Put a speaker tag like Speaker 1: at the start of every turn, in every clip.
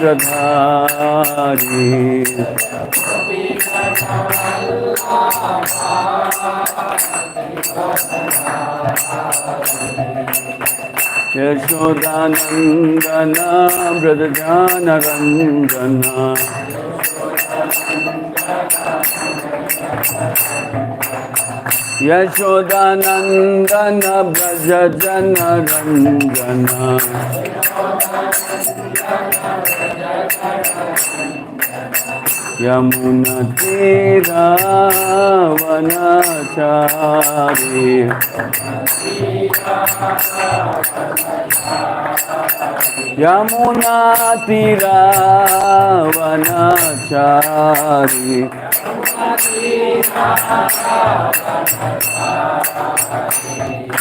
Speaker 1: Giradhari Yashodanandana Bradajana Ranjana Yashodanandana Brajajana Ranjana Yamuna Tira Vanachari Yamuna Tira Vanachari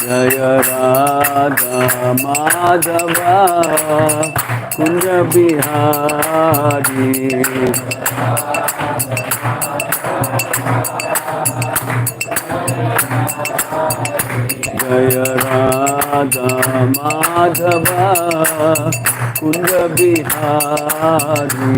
Speaker 1: Jaya Radha Madhava Kunja Bihari Jaya Radha Madhava Kunja Bihari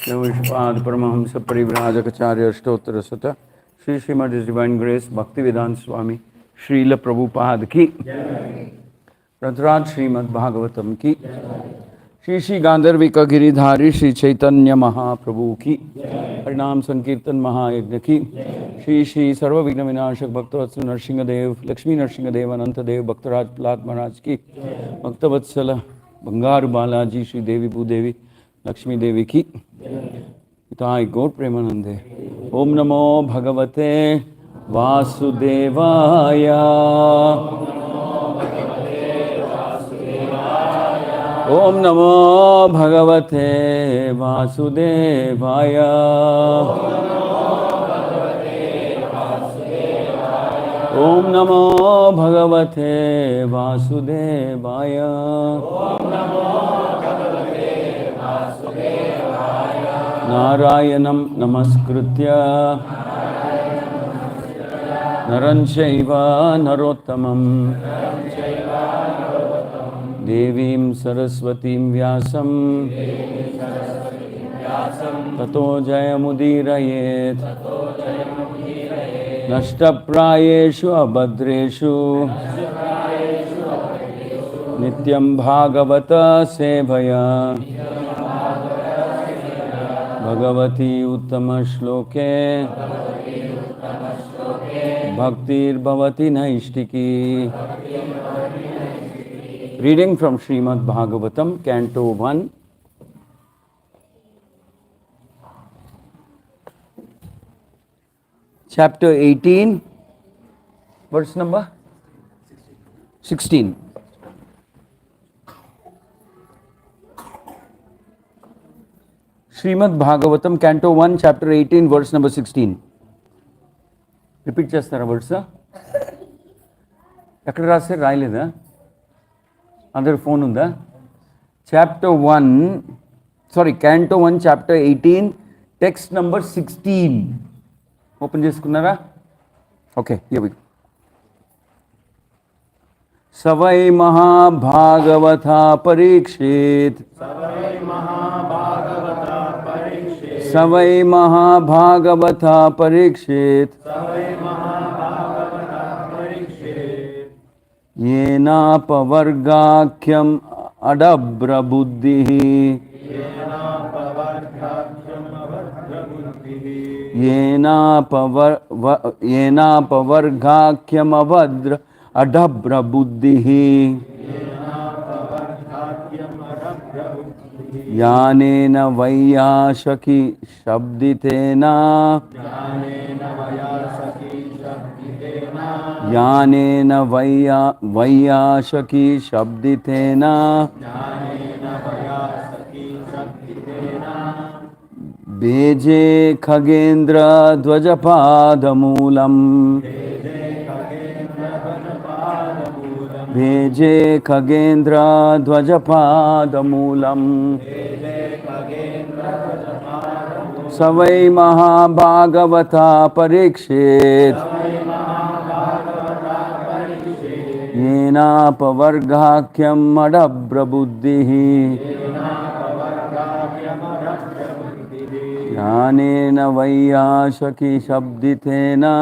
Speaker 1: Namaskar Paramahamsa Parivrajakacarya Ashtottara Sutta Shri Srimad His Divine Grace Bhaktivedanta Swami Srila Prabhupada ki Radharaj Srimad Bhagavatam ki Shri Shri Gandharvika Giridhari Shri Chaitanya Mahaprabhu ki Harinam Sankirtan Mahayagna ki Shri Shri Sarva Vigna Vinashak Bhaktavatsala Narsinghadev Lakshmi Narsinghadev Anantadev Bhaktaraj Prahlad Maharaj ki Bhaktavatsala Bangaru Balaji Shri Devi Bhudevi Lakshmi Devi ki Itai Gaur Premanande Om Namo Bhagavate Vasudevaya Om Namo Bhagavate Vasudevaya Om Namo Bhagavate Vasudevaya Narayanam Namaskritya Naranchaiva Narottamam Devim Saraswatim Vyasam Tato Jayamudirayet Nashtaprayeshu Abhadreshu Nityam Bhagavata Sevaya Bhagavati Uttama Shloke Bhaktir Bhavati Naishtiki. Reading from Srimad Bhagavatam, Canto 1, Chapter 18, verse number 16. Srimad Bhagavatam, Canto 1, Chapter 18, verse number 16. Repeat chestara verse. Ekkada rasaru raayaleda? Other phone unda? Chapter 1, Canto 1, Chapter 18, text number 16. Open cheskunnara? Okay, here we go. Savai Mahabhagavatha Parikshit. Savai Mahabhagavatha Parikshit. Yena pavargakyam adabra buddhihi. Yena pavargakyam adabra buddhihi. Yanena vaiyashaki shabditena. Yanena vaiyashaki shabditena. Beje khagendra dvajapadamulam. Beje khagendra dvajapadamulam. Savai Mahabhagavata Parikshit Yena Pavargakyam Madabra Buddhihi Jnanena Vaiyashaki Shabditena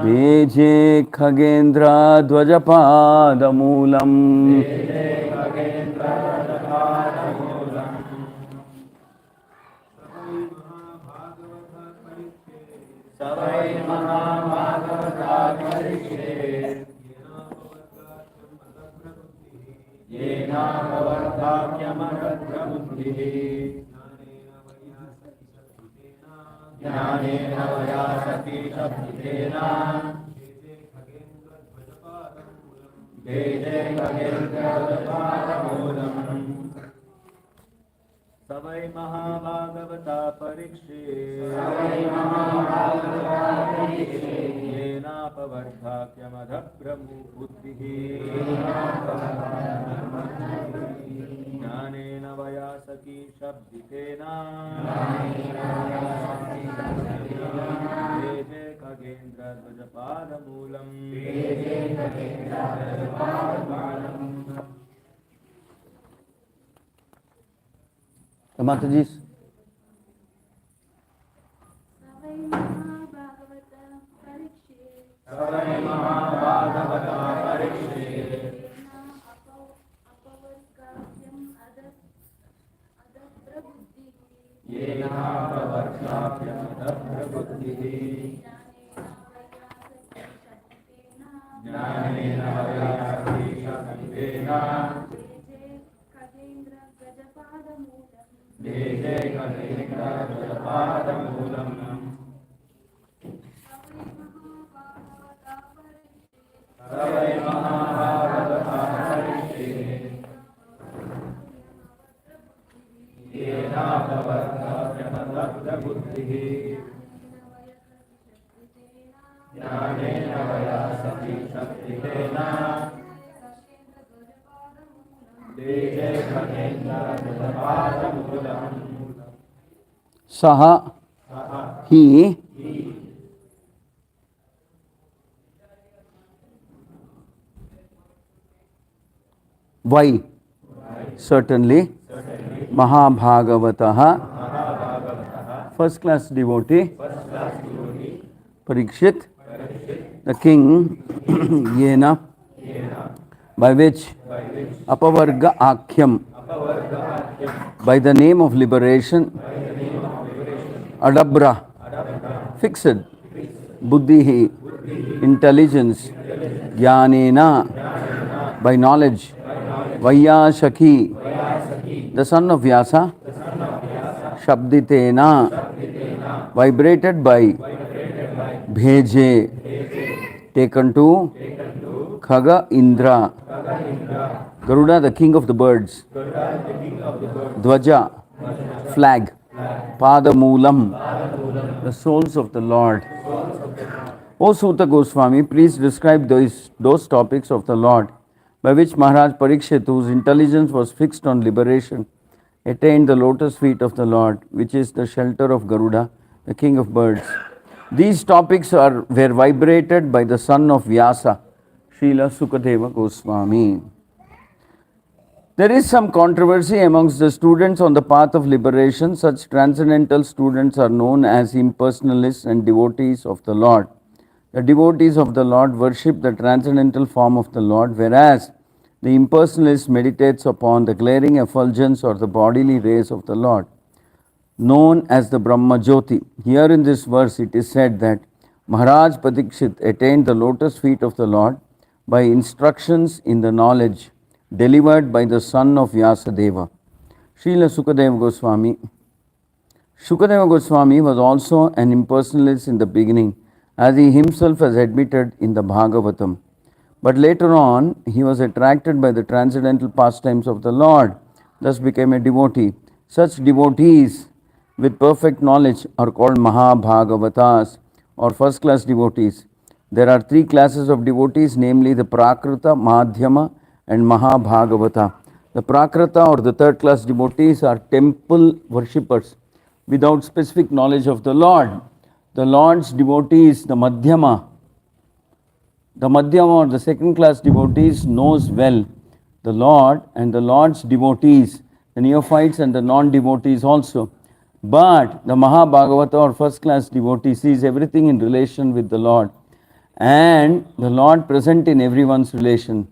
Speaker 1: Beje Khagendra Dvajapada Moolam
Speaker 2: Savai Mahabhagavata Parikshit Yena Pavardhakya Madhabrahmu Buddhihi Jnanena Vayasaki Shabditena Veje Khagendra Dvajapada Moolam
Speaker 1: Mataji's.
Speaker 3: Savai Mahabhagavata Parikshit
Speaker 2: Savai Mahabhagavata Parikshit
Speaker 3: Apavargakyam Adapra Buddhihi
Speaker 2: Yena Pavardhakya Madhabra Buddhihi Jnanena Vayasaki Shabditena Veje Khagendra Dvajapada Moolam Savai Mahabhagavata Parikshit Yena Pavardhakya Madhabra Buddhihi Jnanena Vayasaki Shabditena Veje Khagendra Dvajapada Moolam
Speaker 1: Saha, he, why? Certainly. Mahabhagavataha, first class devotee. Parikshit, the king, Yena, by which Apavarga Akhyam, by the name of liberation, Adabra, fixed, Buddhihi, intelligence, Jnanena, by knowledge, Vaiyashaki, the son of Vyasa, Shabditena, vibrated by, Bheje, taken to, Khaga Indra, Garuda, the king of the birds, Dvaja, flag, Pada Moolam, the souls of the Lord. O Suta Goswami, please describe those topics of the Lord by which Maharaj Parikshit, whose intelligence was fixed on liberation, attained the lotus feet of the Lord, which is the shelter of Garuda, the king of birds. These topics were vibrated by the son of Vyasa, Srila Sukadeva Goswami. There is some controversy amongst the students on the path of liberation. Such transcendental students are known as impersonalists and devotees of the Lord. The devotees of the Lord worship the transcendental form of the Lord, whereas the impersonalist meditates upon the glaring effulgence or the bodily rays of the Lord, known as the Brahma Jyoti. Here in this verse it is said that Maharaj Parikshit attained the lotus feet of the Lord by instructions in the knowledge delivered by the son of Vyasadeva, Srila Sukadeva Goswami. Sukadeva Goswami was also an impersonalist in the beginning, as he himself has admitted in the Bhagavatam. But later on, he was attracted by the transcendental pastimes of the Lord, thus became a devotee. Such devotees with perfect knowledge are called Mahabhagavatas, or first class devotees. There are three classes of devotees, namely the Prakrita, Madhyama and Mahabhagavata. The Prakrata or the third class devotees are temple worshippers without specific knowledge of the Lord. The Lord's devotees, the Madhyama or the second class devotees knows well the Lord, and the Lord's devotees, the neophytes and the non-devotees also. But the Mahabhagavata or first class devotee sees everything in relation with the Lord, and the Lord present in everyone's relation.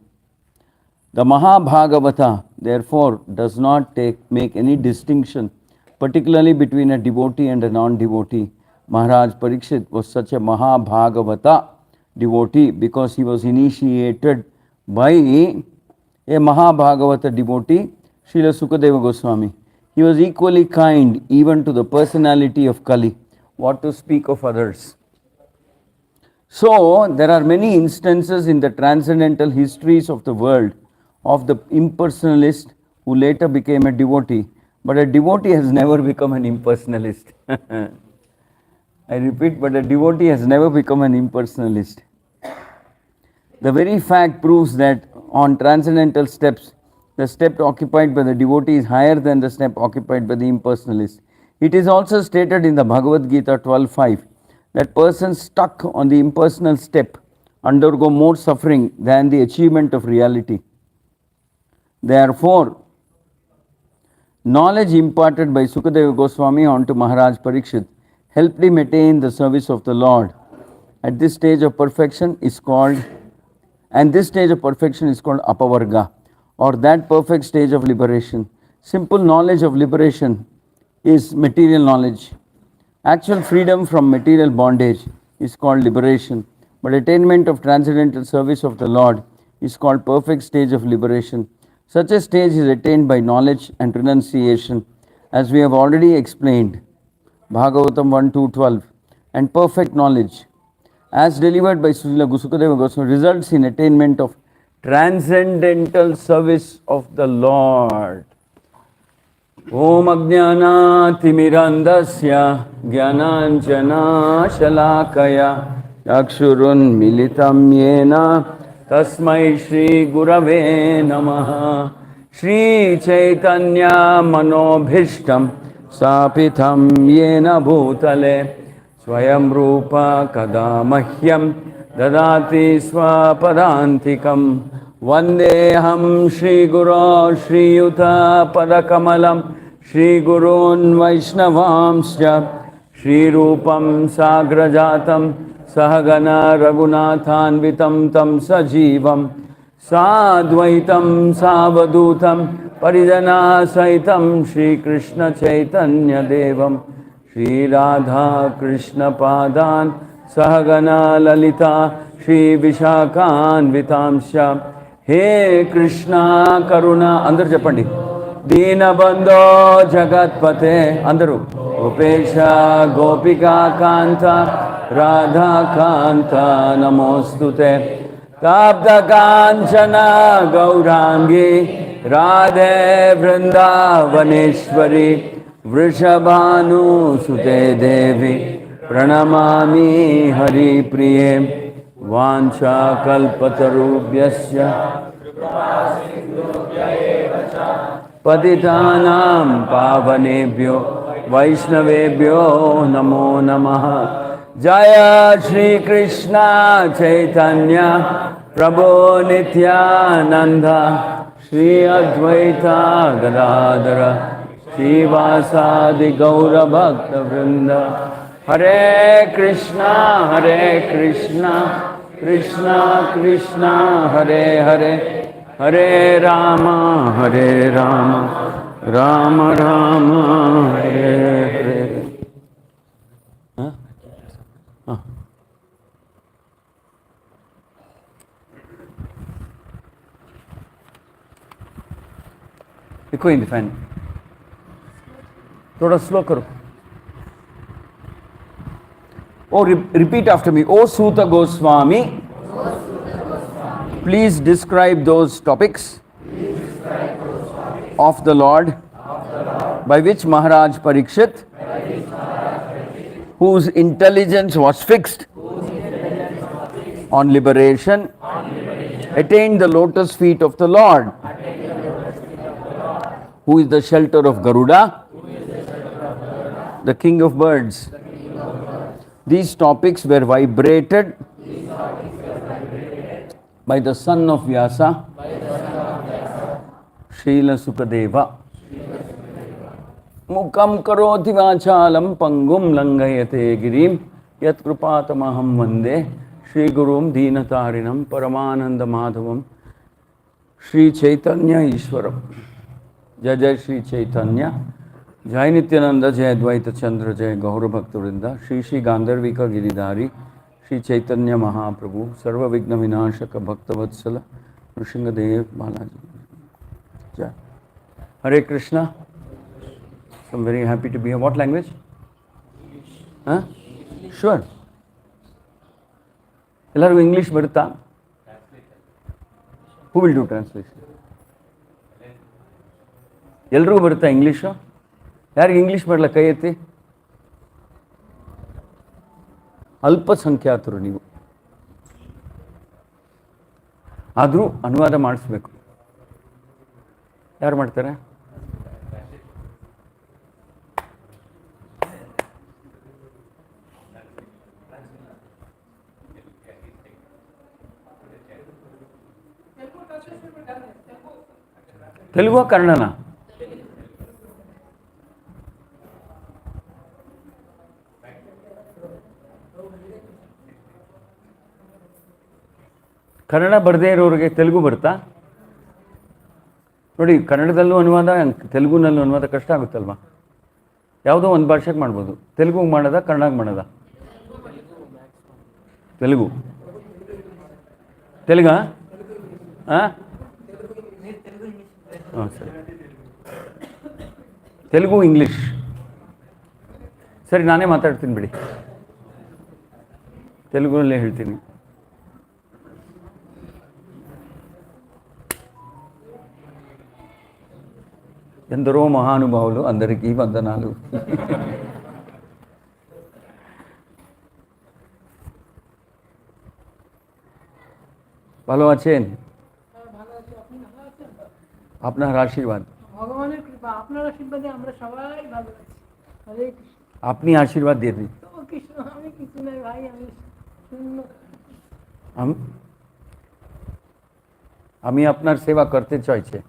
Speaker 1: The Mahabhagavata, therefore, does not make any distinction, particularly between a devotee and a non-devotee. Maharaj Parikshit was such a Mahabhagavata devotee because he was initiated by a Mahabhagavata devotee, Srila Sukadeva Goswami. He was equally kind even to the personality of Kali, what to speak of others. So, there are many instances in the transcendental histories of the world of the impersonalist who later became a devotee, but a devotee has never become an impersonalist. I repeat, but a devotee has never become an impersonalist. The very fact proves that on transcendental steps, the step occupied by the devotee is higher than the step occupied by the impersonalist. It is also stated in the Bhagavad Gita 12.5 that persons stuck on the impersonal step undergo more suffering than the achievement of reality. Therefore, knowledge imparted by Sukadeva Goswami onto Maharaj Parikshit helped him attain the service of the Lord. At this stage of perfection is called apavarga, or that perfect stage of liberation. Simple knowledge of liberation is material knowledge. Actual freedom from material bondage is called liberation, but attainment of transcendental service of the Lord is called perfect stage of liberation. Such a stage is attained by knowledge and renunciation, as we have already explained, Bhagavatam 1.2.12, and perfect knowledge, as delivered by Srila Sukadeva Goswami, results in attainment of transcendental service of the Lord. Om Ajnanaatimirandasya Jnananjana Shalakaya Akshurun Militam Yena Tasmai Shri Gurave Namaha. Shri Chaitanya Manobhishtam Sapitham Yena Bhutale Swayam Rupa Kadamahyam Dadati Swapadantikam Vandeham Shri Guru Shri Yuta Padakamalam Shri Gurun Vaishnavamsya Shri Rupam Sagrajatam Sahagana Raghunathanvitam Tam Sajivam Sadvaitam Savadutam Parijana Saitam Shri Krishna Chaitanya Devam Shri Radha Krishna Padan Sahagana Lalita Shri Vishakhan Vitamsha He Krishna Karuna Andar Japandi Dina Bandho Jagatpate Andaru Upesha Gopika Kanta Radha Kanta Namostute Tapta Kanchana Gaurangi Radhe Vrindavaneshwari Vrishabhanu Sute Devi Pranamami Hari Priye Vancha Kalpatarubhyasya Patitanam Pavanebhyo Vaishnavebhyo Namo Namaha. Jaya Shri Krishna Chaitanya Prabhu Nityananda Shri Advaita Gadadara Shri Vasadi Gaura Bhakta Vrinda. Hare Krishna, Krishna Krishna, Hare Hare, Hare Rama, Rama Rama, Hare Hare. Huh? Huh. देखो इन fan थोड़ा slow करो. Oh, repeat after me. O Suta Goswami, please describe those topics of the Lord by which Maharaj Parikshit, whose intelligence was fixed on liberation, attained the lotus feet of the Lord. Who is the shelter of Garuda? The king of birds. These topics were vibrated by the son of Vyasa, Srila Sukadeva. Mukam karoti vachalam pangum langayate girim yat krupatamaham vande Shri Gurum Deenatarinam Paramananda Madhavam Shri Chaitanya Ishwaram. Jai Jai Shri Chaitanya, Jai Nityananda, Jai Advaita Chandra, Jai Gaura Bhaktarinda, Shri Shri Gandharvika Giridhari, Shri Chaitanya Mahaprabhu, Sarva Vigna Vinashaka Bhaktavatsala, Nrsingadev Balaji. Jai. Hare Krishna. So I'm very happy to be here. What language? Huh? Sure. Ellaru English barutta? Who will do translation? Ellaru barutta English? ಯಾರಿಗೆ English ಬರಲ್ಲ ಕೈ ಎತ್ತಿ. ಅಲ್ಪಸಂಖ್ಯಾತರು ನೀವು, ಆದರೂ ಅನುವಾದ ಮಾಡಿಸ್ಬೇಕು. ಯಾರು ಮಾಡ್ತಾರೆ? ತೆಲುಗು ಕನ್ನಡನಾ? ಕನ್ನಡ ಬರದೇ ಇರೋರಿಗೆ ತೆಲುಗು ಬರುತ್ತಾ? ನೋಡಿ, ಕನ್ನಡದಲ್ಲೂ ಅನುವಾದ, ತೆಲುಗುನಲ್ಲೂ ಅನುವಾದ ಕಷ್ಟ ಆಗುತ್ತಲ್ವಾ? ಯಾವುದೋ ಒಂದು ಭಾಷೆಗೆ ಮಾಡ್ಬೋದು. ತೆಲುಗುಗೆ ಮಾಡೋದ, ಕನ್ನಡಕ್ಕೆ ಮಾಡೋದ? ತೆಲುಗು. ತೆಲುಗಾ? ಹಾಂ ಹಾಂ, ಸರಿ. ತೆಲುಗು, ಇಂಗ್ಲೀಷ್. ಸರಿ, ನಾನೇ ಮಾತಾಡ್ತೀನಿ ಬಿಡಿ, ತೆಲುಗುನಲ್ಲೇ ಹೇಳ್ತೀನಿ. ఎందరో మహానుభావులు, అందరికీ వందనాలు. ভালো আছেন? আপনার আশীর্বাদ।
Speaker 4: ভগবানের কৃপা, আপনার আশীর্বাদে আমরা সবাই ভালো আছি। হরে কৃষ্ণ।
Speaker 1: আপনি আশীর্বাদ দিয়ে দিন।
Speaker 4: কৃষ্ণ, আমি কিছু নাই ভাই, আমি শূন্য।
Speaker 1: আমি আপনার সেবা করতে চাইছি।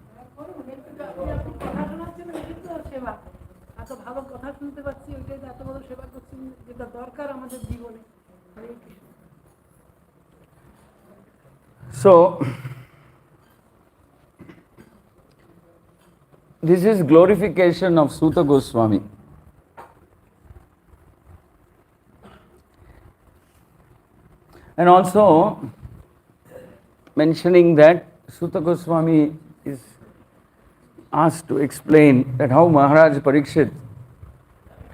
Speaker 4: ভালো কথা শুনতে পাচ্ছি, ওইটাই এত বড় সেবা করছি, যেটা দরকার আমাদের জীবনে।
Speaker 1: So this is glorification of Suta Goswami. And also mentioning that Suta Goswami is asked to explain that how Maharaj Parikshit,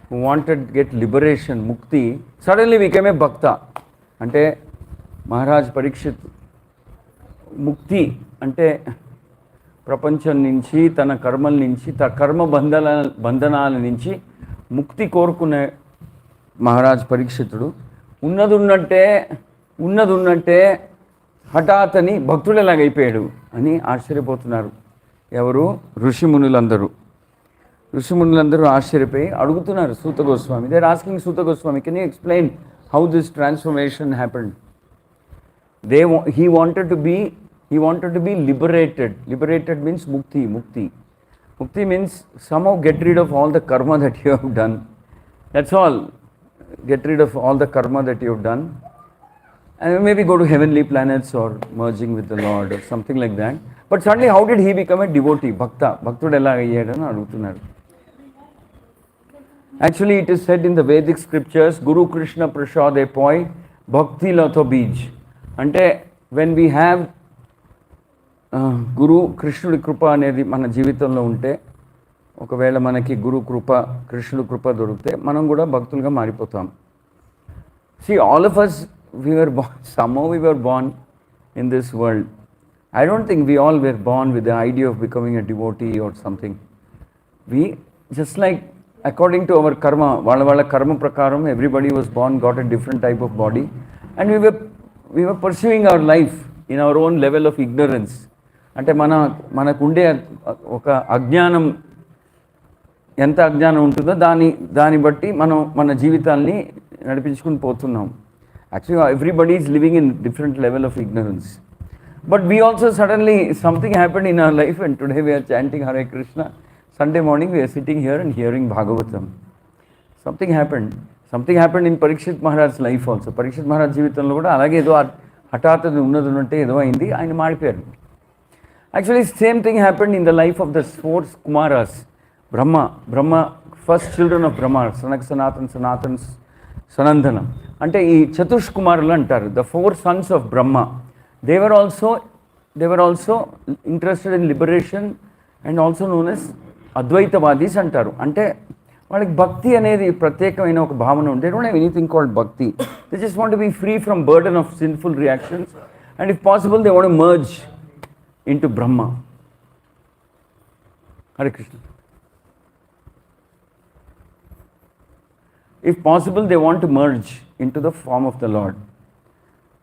Speaker 1: who wanted to get liberation, mukti, suddenly became a bhakta. Ante Maharaj Parikshit mukti ante ప్రపంచం నుంచి, తన కర్మల నుంచి, తన కర్మ బంధనాల నుంచి ముక్తి కోరుకునే మహారాజ్ పరీక్షితుడు ఉన్నదున్నట్టే హఠాత్ అని భక్తుడు ఎలాగైపోయాడు అని ఆశ్చర్యపోతున్నారు. ఎవరు? ఋషిమునులందరూ ఆశ్చర్యపోయి అడుగుతున్నారు Suta Goswami. They are asking Suta Goswami, can you explain how this transformation happened? He wanted to be liberated. Liberated means mukti. Mukti means somehow get rid of all the karma that you have done. That's all. Get rid of all the karma that you have done, and maybe go to heavenly planets or merging with the Lord or something like that. But suddenly, how did he become a devotee? Bhaktudu ela ayyadani adugutunnaru. Actually, it is said in the Vedic scriptures, Guru Krishna Prasade Poi Bhakti Latho Bij. Ante when we have గురు కృష్ణుడి కృప అనేది మన జీవితంలో ఉంటే, ఒకవేళ మనకి గురు కృప, కృష్ణుడి కృప దొరికితే మనం కూడా భక్తులుగా మారిపోతాం. See, all of us, somehow we were born in this world. I don't think we all were born with the idea of becoming a devotee or something. We, just like according to our karma, వాళ్ళ karma prakaram, everybody was born, got a different type of body, and we were pursuing our life in our own level of ignorance. అంటే మనకుండే ఒక అజ్ఞానం ఎంత అజ్ఞానం ఉంటుందో దాన్ని బట్టి మనం మన జీవితాల్ని నడిపించుకుని పోతున్నాం. Actually everybody is living in different level of ignorance. But we also suddenly, something happened in our life, and today we are chanting Hare Krishna. Sunday morning we are sitting here and hearing Bhagavatam. Something happened in Parikshit Maharaj's life also. Parikshit Maharaj జీవితంలో కూడా అలాగే ఏదో హఠాత్తుగా ఉన్నట్టే ఏదో అయింది, ఆయన మారిపోయారు. Actually same thing happened in the life of the 4 Kumaras. Brahma first children of Brahma, Sanak, Sanatan, Sanandana. అంటే ఈ చతుష్ కుమారులు అంటారు, the 4 sons of Brahma. They were also interested in liberation and also known as Advaitavadis అంటారు. అంటే వాళ్ళకి భక్తి అనేది ప్రత్యేకమైన ఒక భావన ఉంది. They don't have anything called bhakti. They just want to be free from burden of sinful reactions, and if possible they want to merge into Brahma. Hare Krishna. If possible they want to merge into the form of the Lord.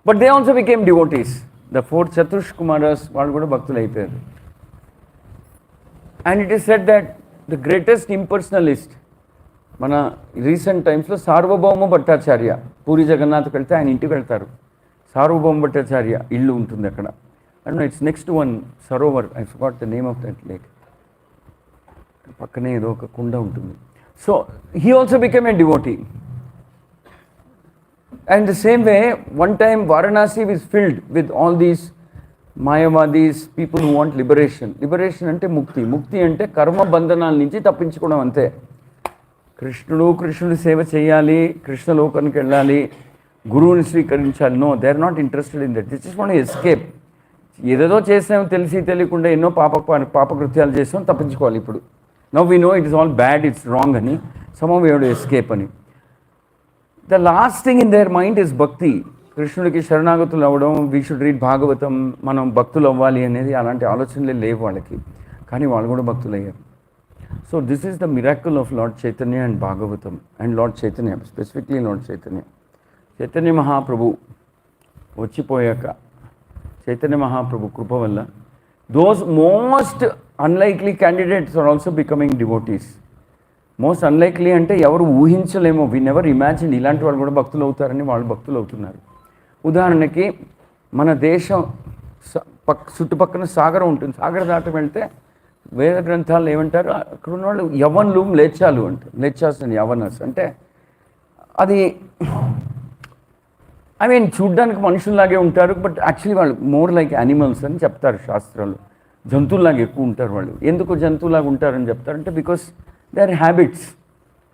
Speaker 1: But they also became devotees. The 4 Chatush Kumaras వాళ్ళు కూడా భక్తులు అయిపోయారు. And it is said that the greatest impersonalist మన recent టైమ్స్లో సార్వభౌమ భట్టాచార్య, పూరి జగన్నాథ్కి వెళ్తే ఆయన ఇంటికి వెళ్తారు, సార్వభౌమ భట్టాచార్య ఇల్లు ఉంటుంది అక్కడ. And it's next one Sarovar, I forgot the name of that lake, పక్కనే ఏదో ఒక కుండ ఉంటుంది. So he also became a devotee. And the same way, one time Varanasi was filled with all these Mayavadis, people who want liberation. Liberation ante mukti. Mukti ante karma bandhanal nunchi tappinchukodam ante. Krishnudu seva cheyali, Krishna lokaniki ellali, Guruni swikarinchali. No, they are not interested in that. They just want to escape. ఏదేదో చేసాము తెలిసి తెలియకుండా ఎన్నో పాపకృత్యాలు చేసాం, తప్పించుకోవాలి ఇప్పుడు. Now we know it is all bad, it's wrong అని. Somehow we have to escape అని. The last thing in their mind is bhakti. కృష్ణుడికి శరణాగతులు అవ్వడం, వీ షుడ్ రీడ్ భాగవతం, మనం భక్తులు అవ్వాలి అనేది అలాంటి ఆలోచనలే లేవు వాళ్ళకి. కానీ వాళ్ళు కూడా భక్తులు అయ్యారు. So this is the miracle of Lord Chaitanya and Bhagavatam and Lord Chaitanya, specifically Lord Chaitanya. Chaitanya Mahaprabhu వచ్చిపోయాక, చైతన్య మహాప్రభు కృప వల్ల those most unlikely candidates are also becoming devotees. Most unlikely అంటే ఎవరు ఊహించలేమో, వి నెవర్ ఇమాజిన్ ఇలాంటి వాళ్ళు కూడా భక్తులు అవుతారని వాళ్ళు భక్తులు అవుతున్నారు. ఉదాహరణకి మన దేశం చుట్టుపక్కల సాగరం ఉంటుంది, సాగర్ దాటి వెళ్తే వేద గ్రంథాలు ఏమంటారు, అక్కడ ఉన్నవాళ్ళు యవన్లు లేచాలు అంటారు, లేచాస్ అని యవనస్ అంటే అది ఐ మీన్ చూడ్డానికి మనుషుల్లాగే ఉంటారు, బట్ యాక్చువల్లీ వాళ్ళు మోర్ లైక్ యానిమల్స్ అని చెప్తారు శాస్త్రాలు. జంతువులాగా ఎక్కువ ఉంటారు వాళ్ళు. ఎందుకు జంతువులాగా ఉంటారని చెప్తారంటే బికాస్ దే ఆర్ హ్యాబిట్స్.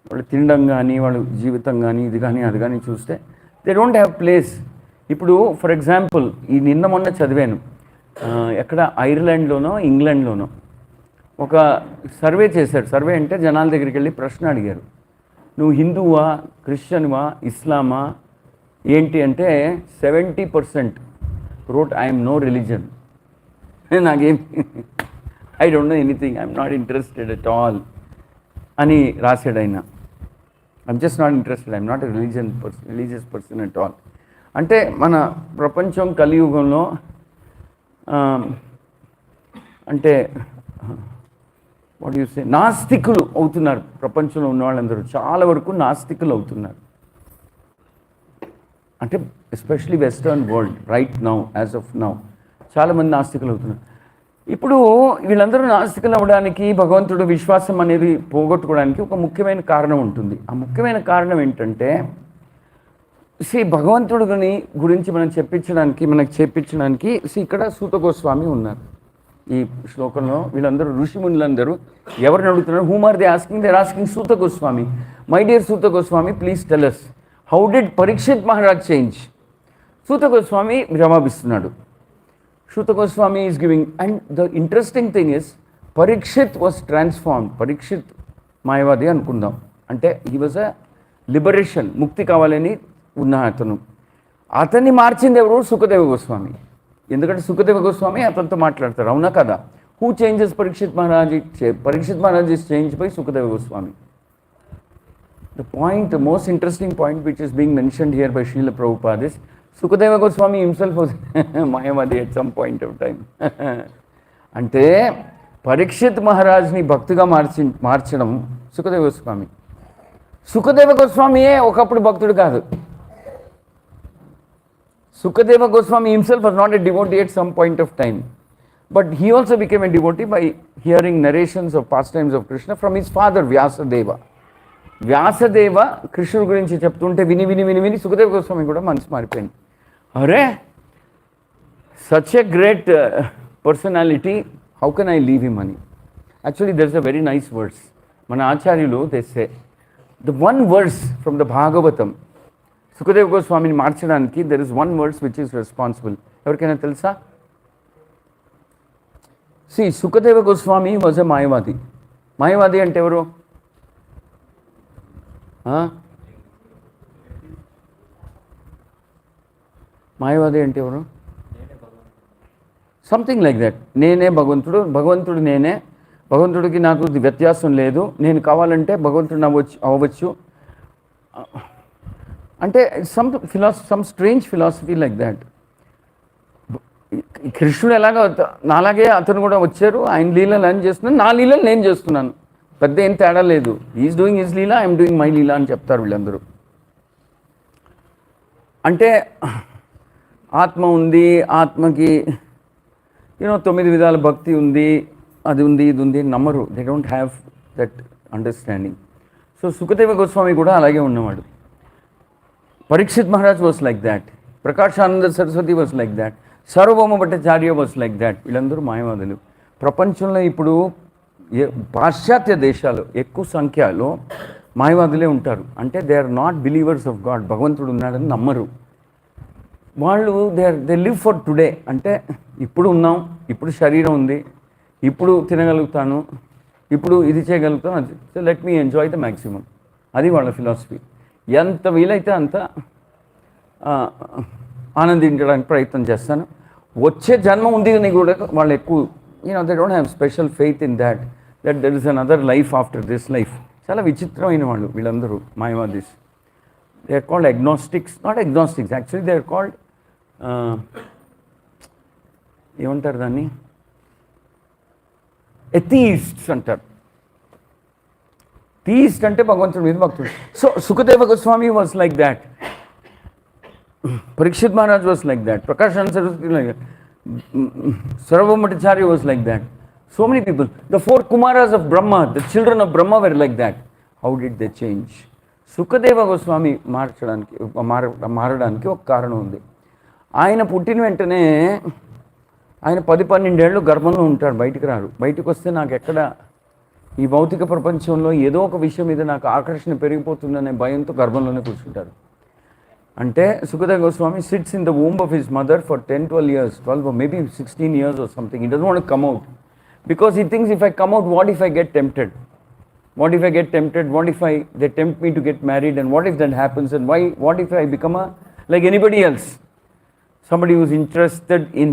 Speaker 1: వాళ్ళు తినడం కానీ, వాళ్ళు జీవితం కానీ, ఇది కానీ అది కానీ చూస్తే దే డోంట్ హ్యావ్ ప్లేస్. ఇప్పుడు ఫర్ ఎగ్జాంపుల్ ఈ నిన్న మొన్న చదివాను, ఎక్కడ ఐర్లాండ్లోనో ఇంగ్లాండ్లోనో ఒక సర్వే చేశారు. సర్వే అంటే జనాల దగ్గరికి వెళ్ళి ప్రశ్న అడిగారు, నువ్వు హిందువా, క్రిస్టియన్వా, ఇస్లామా ఏంటి అంటే 70% రోట్ ఐఎమ్ నో రిలీజన్. నాకేం I don't know anything, I'm not interested at all అని రాశాడు ఆయన. I'm just not interested, I'm not religious person at all. అంటే మన ప్రపంచం కలియుగంలో అంటే వాట్ యు సే నాస్తికులు అవుతున్నారు. ప్రపంచంలో ఉన్న వాళ్ళందరూ చాలా వరకు నాస్తికులు అవుతున్నారు. అంటే especially western world right now, as of now చాలామంది నాస్తికులు అవుతున్నారు. ఇప్పుడు వీళ్ళందరూ నాస్తికులు అవ్వడానికి, భగవంతుడు విశ్వాసం అనేది పోగొట్టుకోవడానికి ఒక ముఖ్యమైన కారణం ఉంటుంది. ఆ ముఖ్యమైన కారణం ఏంటంటే భగవంతుడి గురించి మనకు చెప్పించడానికి ఇక్కడ సూత గోస్వామి ఉన్నారు. ఈ శ్లోకంలో వీళ్ళందరూ ఋషిమునులందరూ ఎవరిని అడుగుతున్నారు, whom are they asking? They are asking Suta Goswami. My dear Suta Goswami, please tell us, how did Parikshit Maharaj change? Suta Goswami జవాబిస్తున్నాడు. Suta Goswami is giving, and the interesting thing is Parikshit was transformed. Parikshit మాయవాది అనుకుందాం, అంటే హీ వాజ్ అ లిబరేషన్, ముక్తి కావాలని ఉన్న అతన్ని మార్చింది ఎవరు? సుఖదేవ గోస్వామి. ఎందుకంటే సుఖదేవ గోస్వామి అతనితో మాట్లాడతారు, అవునా కదా? Who changes Parikshit Maharaj? Parikshit Maharaj is change by Sukhadeva Goswami. The point, the most interesting point which is being mentioned here by Srila Prabhupada is Sukadeva Goswami himself was Mayavadi at some point of time. అంటే పరీక్షిత్ మహారాజ్ని భక్తిగా మార్చడం సుఖదేవ గోస్వామి. సుఖదేవ గోస్వామియే ఒకప్పుడు భక్తుడు కాదు. Sukadeva Goswami himself was not a devotee at some point of time, but he also became a devotee by hearing narrations of pastimes of Krishna from his father Vyasadeva. Vyasadeva Krishna గురించి చెప్తుంటే విని విని విని విని సుఖదేవ గోస్వామి కూడా మనసు మారిపోయింది. అరే, such a great personality, how can I leave him అని. Actually there's a very nice verse. మన ఆచార్యులు they say the one verse from the Bhagavatam Sukhdev గోస్వామిని మార్చడానికి there is one words which is responsible. ఎవరికైనా తెలుసా? See Sukhadeva Goswami was a Mayavadi. మాయవాది అంటే ఎవరు? మాయవాది అంటే ఎవరు? Something like that. నేనే భగవంతుడు, భగవంతుడు నేనే, భగవంతుడికి నాకు వ్యత్యాసం లేదు, నేను కావాలంటే భగవంతుడు అవ్వచ్చు అంటే some strange philosophy like that. కృష్ణుడు ఎలాగో నాలాగే అతను కూడా వచ్చారు, ఆయన లీలలు ఆయన చేస్తున్నాను, నా లీలలు నేను చేస్తున్నాను, పెద్ద ఏం తేడా లేదు, is doing his lila, I'm doing my lila అని చెప్తారు వీళ్ళందరూ. అంటే ఆత్మ ఉంది, ఆత్మకి 9 విధాల భక్తి ఉంది, అది ఉంది, ఇది ఉంది, నమ్మరు. They don't have that understanding. So Sukhadeva Goswami కూడా అలాగే ఉన్నవాడు. Parikshit Maharaj was like that. Prakashananda Saraswati was like that. Sarvabhauma Bhattacharya was like that. వీళ్ళందరూ మాయవాదులు. ప్రపంచంలో ఇప్పుడు పాశ్చాత్య దేశాలు ఎక్కువ సంఖ్యలో మాయవాదులే ఉంటారు. అంటే they are not believers of God. భగవంతుడు ఉన్నాడని నమ్మరు. వాళ్ళు దే లివ్ ఫర్ టుడే. అంటే ఇప్పుడు ఉన్నాం, ఇప్పుడు శరీరం ఉంది, ఇప్పుడు తినగలుగుతాను, ఇప్పుడు ఇది చేయగలుగుతాను, అది. So let me enjoy the maximum. అది వాళ్ళ ఫిలాసఫీ. ఎంత వీలైతే అంత ఆనందించడానికి ప్రయత్నం చేస్తాను. వచ్చే జన్మ ఉంది అని కూడా వాళ్ళు ఎక్కువ they don't have special faith in that there is another life after this life. చాలా విచిత్రమైన వాళ్ళు వీళ్ళందరూ Mayavadis. They are called agnostics. Not agnostics, actually they are called ఏమంటారు దాన్ని, ఎథీయిస్ట్స్ అంటారు. థీయిస్ట్ అంటే భగవంతుడి మీద భక్తుడు. So Sukhadeva Goswami was like that. Parikshit Maharaj was like that. Prakashananda Saraswati like that. Sarvabhauma Bhattacharya was like that. So many people. The 4 Kumaras of Brahma, the children of Brahma where like that. How did they change? Sukhadeva Goswami మారడానికి ఒక కారణం ఉంది. ఆయన పుట్టిన వెంటనే ఆయన 10-12 ఏళ్ళు గర్భంలో ఉంటాడు, బయటికి రారు. బయటకు వస్తే నాకు ఎక్కడ ఈ భౌతిక ప్రపంచంలో ఏదో ఒక విషయం మీద నాకు ఆకర్షణ పెరిగిపోతుందనే భయంతో గర్భంలోనే కూర్చుంటారు. అంటే Sukhadeva Goswami sits in the womb of his mother for 10-12 years, 12 or maybe 16 years or something. He doesn't want to come out because he thinks, if I come out, what if I get tempted? What if I get tempted? What if they tempt me to get married? And what if that happens? And what if I become like anybody else? Somebody who's interested in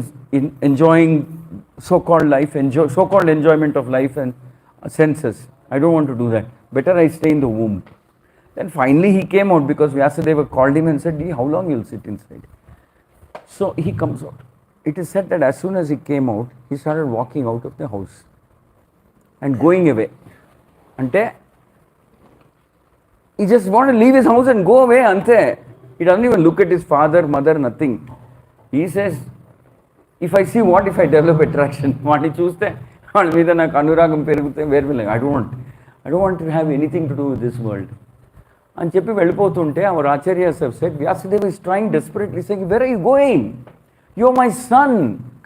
Speaker 1: enjoying so-called life, so-called enjoyment of life and senses. I don't want to do that. Better I stay in the womb. Then finally he came out because Vyasadeva called him and said, how long you'll sit inside? So he comes out. It is said that as soon as he came out, he started walking out of the house and going away. Ante he just wanted to leave his house and go away. Ante he doesn't even look at his father, mother, nothing. He says, if I see, what if I develop attraction? వాటిని చూస్తే వాళ్ళ మీద నాకు అనురాగం పెరిగితే I don't want to have anything to do with this world అని చెప్పి వెళ్ళిపోతుంటే our acharyas have said, Vyasadeva is trying desperately saying, where are you going? You are my son,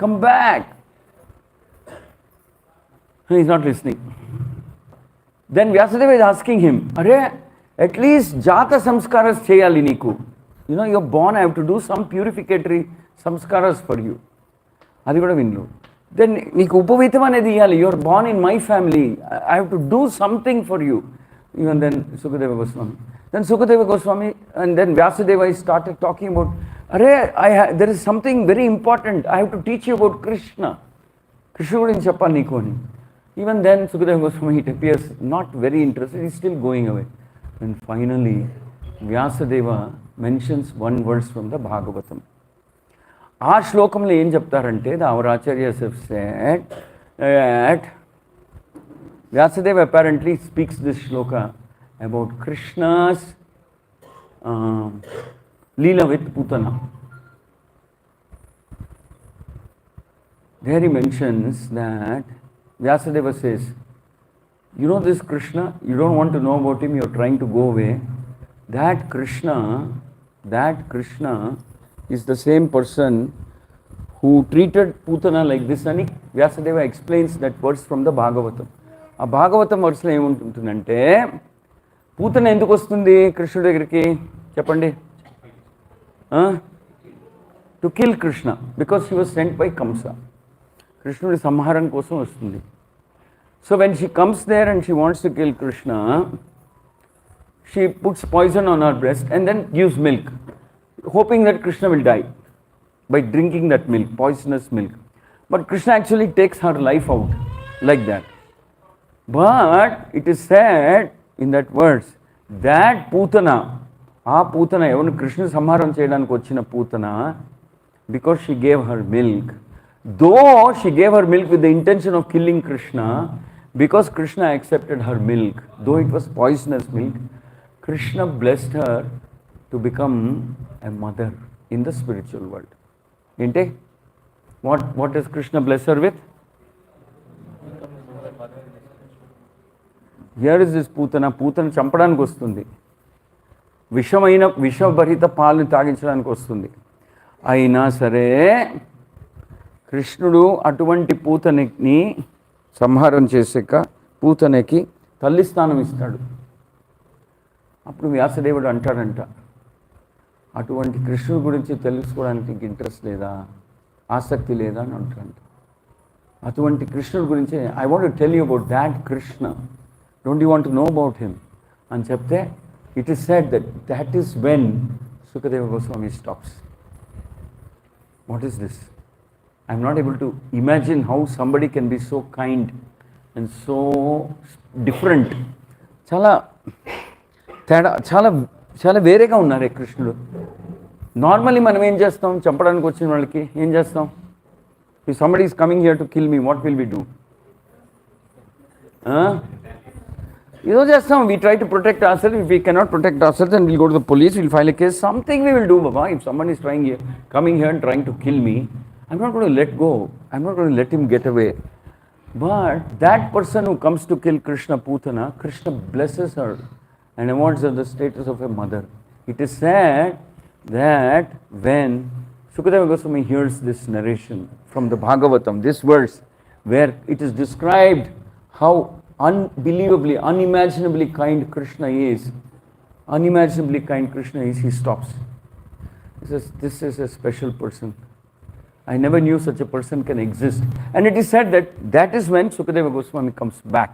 Speaker 1: come back. He is not listening. Then Vyasadeva is asking him, అరే at least జాత సంస్కారాస్ చేయాలి నీకు. You know you are born, I have to do some purificatory samskaras for you. అది కూడా విన్ను. Then నీకు ఉపవీతం అనేది ఇవ్వాలి. You are born in my family, I have to do something for you. Even then Sukadeva Goswami. Then Sukadeva Goswami and then Vyasadeva started talking about, there is something very important. I have to teach you about Krishna. Krishna gurinchi cheppali neeku ani. Even then Sukadeva Goswami, it appears not very interested. He is still going away. And finally Vyasadeva mentions one verse from the Bhagavatam. ఆ శ్లోకంలో ఏం చెప్తారంటే, our acharyas have said that Vyasadeva apparently speaks this shloka about Krishna's Leela with Putana. There he mentions that Vyasadeva says, you know this Krishna, you don't want to know about him, you're trying to go away. That Krishna is the same person who treated Putana like this. And Vyasadeva explains that verse from the Bhagavatam. ఆ భాగవతం వర్స్లో ఏముంటుందంటే పూతన ఎందుకు వస్తుంది కృష్ణుడి దగ్గరికి చెప్పండి? To kill Krishna, because she was sent by Kamsa. కృష్ణుడి సంహారం కోసం వస్తుంది. So when she comes there and she wants to kill Krishna, she puts poison on her breast and then gives milk, hoping that Krishna will die by drinking that milk, poisonous milk. But Krishna actually takes her life out like that. But it is said in that verse that Putana, ఎవరు కృష్ణ సంహారం చేయడానికి వచ్చిన Putana, because she gave her milk, though she gave her milk with the intention of killing Krishna, because Krishna accepted her milk, though it was poisonous milk, Krishna blessed her to become a mother in the spiritual world. Inte? What does Krishna bless her with? Here is this Putana. Putana చంపడానికి వస్తుంది, విషభరిత పాలను తాగించడానికి వస్తుంది. అయినా సరే కృష్ణుడు అటువంటి పూతనని సంహారం చేసాక పూతనకి తల్లి స్థానం ఇస్తాడు. అప్పుడు వ్యాసదేవుడు అంటాడంట, అటువంటి కృష్ణుడి గురించి తెలుసుకోవడానికి నీకు ఇంట్రెస్ట్ లేదా, ఆసక్తి లేదా అని అంటాడంట. అటువంటి కృష్ణుడి గురించి I want to tell you about that Krishna, don't you want to know about him అని చెప్తే, it is said that is when Sukhadeva Goswami stops. What is this? I'm not able to imagine how somebody can be so kind and so different. చాలా తేడా, చాలా చాలా వేరేగా ఉన్నారే కృష్ణుడు. Normally మనం ఏం చేస్తాం, చంపడానికి వచ్చిన వాళ్ళకి ఏం చేస్తాం? If somebody is coming here to kill me, what will we do? ఏదో చేస్తాం, we try to protect our self. If we cannot protect our self, then will go to the police, will file a case, something we will do. Baba, if somebody is coming here and trying to kill me, I'm not going to let go, I'm not going to let him get away. But that person who comes to kill Krishna Putana, Krishna blesses her and awards her the status of a mother. It is said that when Sukadeva Goswami hears this narration from the Bhagavatam, this verse where it is described how unbelievably, unimaginably kind Krishna is, he stops. He says, this is a special person. I never knew such a person can exist. And it is said that is when Sukadeva Goswami comes back.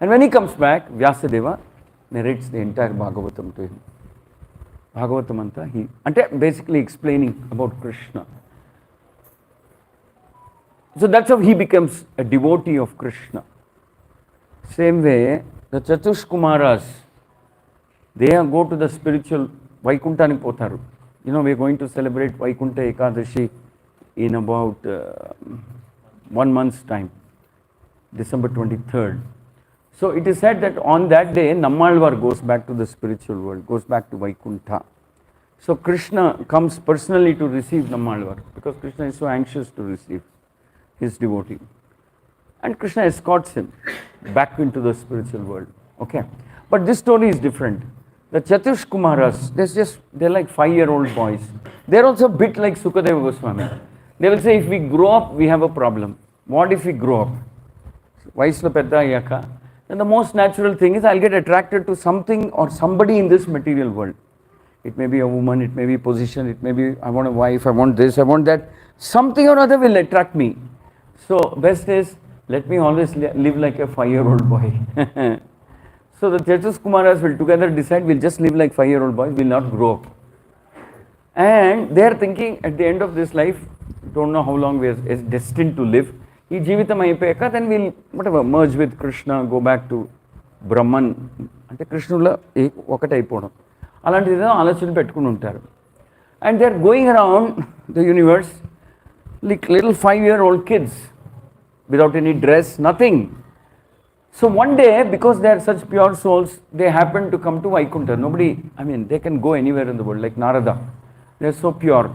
Speaker 1: And when he comes back, Vyasadeva narrates the entire Bhagavatam to him. Bhagavatam anta ante basically explaining about Krishna. So that's how he becomes a devotee of Krishna. Same way, the Chatush Kumaras, they go to the spiritual Vaikunthani potaru. You know, we are going to celebrate Vaikuntha Ekadashi in about 1 month's time, December 23rd. So it is said that on that day, Nammalvar goes back to the spiritual world, goes back to Vaikuntha. So Krishna comes personally to receive Nammalvar, because Krishna is so anxious to receive his devotee. And Krishna escorts him back into the spiritual world. Okay? But this story is different. The Chatush Kumaras, they're like 5-year-old boys. They're also a bit like Sukadeva Goswami. They will say, if we grow up, we have a problem. What if we grow up? Vaisla Pedda Ayaka. Then the most natural thing is, I'll get attracted to something or somebody in this material world. It may be a woman, it may be position, it may be, I want a wife, I want this, I want that. Something or other will attract me. So best is, let me always live like a 5-year-old boy. So the Chatush Kumaras will together decide, we'll just live like 5-year-old boys, we'll not grow up. And they are thinking, at the end of this life, don't know how long we are destined to live. ఈ జీవితం అయిపోయాక then we'll whatever merge with Krishna, go back to Brahman, అంటే కృష్ణులో ఒకటైపోవడం, అలాంటిది ఏదో ఆలోచన పెట్టుకుని ఉంటారు. And they are going around the universe like little 5-year-old kids without any dress, nothing. So one day, because they are such pure souls, they happen to come to Vaikuntha. Nobody, I mean, they can go anywhere in the world, like Narada. They are so pure.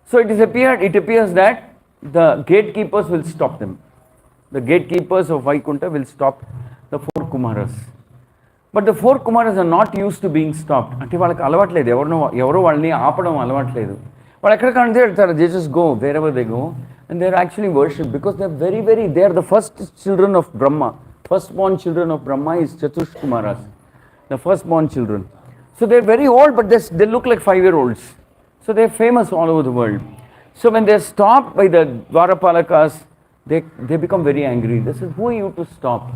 Speaker 1: So it appears that the gatekeepers will stop them. The gatekeepers of Vaikuntha will stop the four Kumaras. But the four Kumaras are not used to being stopped. అంటే వాళ్ళకి అలవాట్లేదు, ఎవరో వాళ్ళని ఆపడం అలవాట్లేదు. వాళ్ళు ఎక్కడికంటే వెళ్తారు, they just go wherever they go, and they are actually worshipped because they are they are the first children of Brahma. Firstborn children of Brahma is Chatush Kumaras, the firstborn children. So they are very old, but they look like 5-year-olds. So they are famous all over the world. So when they are stopped by the Dwarapalakas, they become very angry. They say, who are you to stop?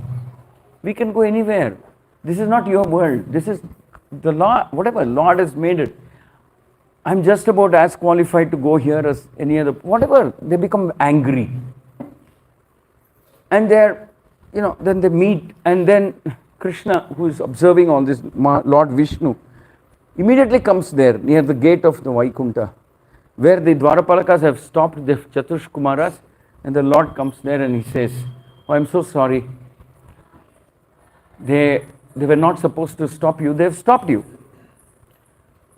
Speaker 1: We can go anywhere. This is not your world. This is the law, whatever Lord has made it. I'm just about as qualified to go here as any other, whatever. They become angry. And then they meet, and then Krishna, who is observing all this, Lord Vishnu, immediately comes there near the gate of the Vaikuntha, where the Dwarapalakas have stopped the Chatush Kumaras, and the Lord comes there and he says, oh, I'm so sorry. They were not supposed to stop you, they have stopped you.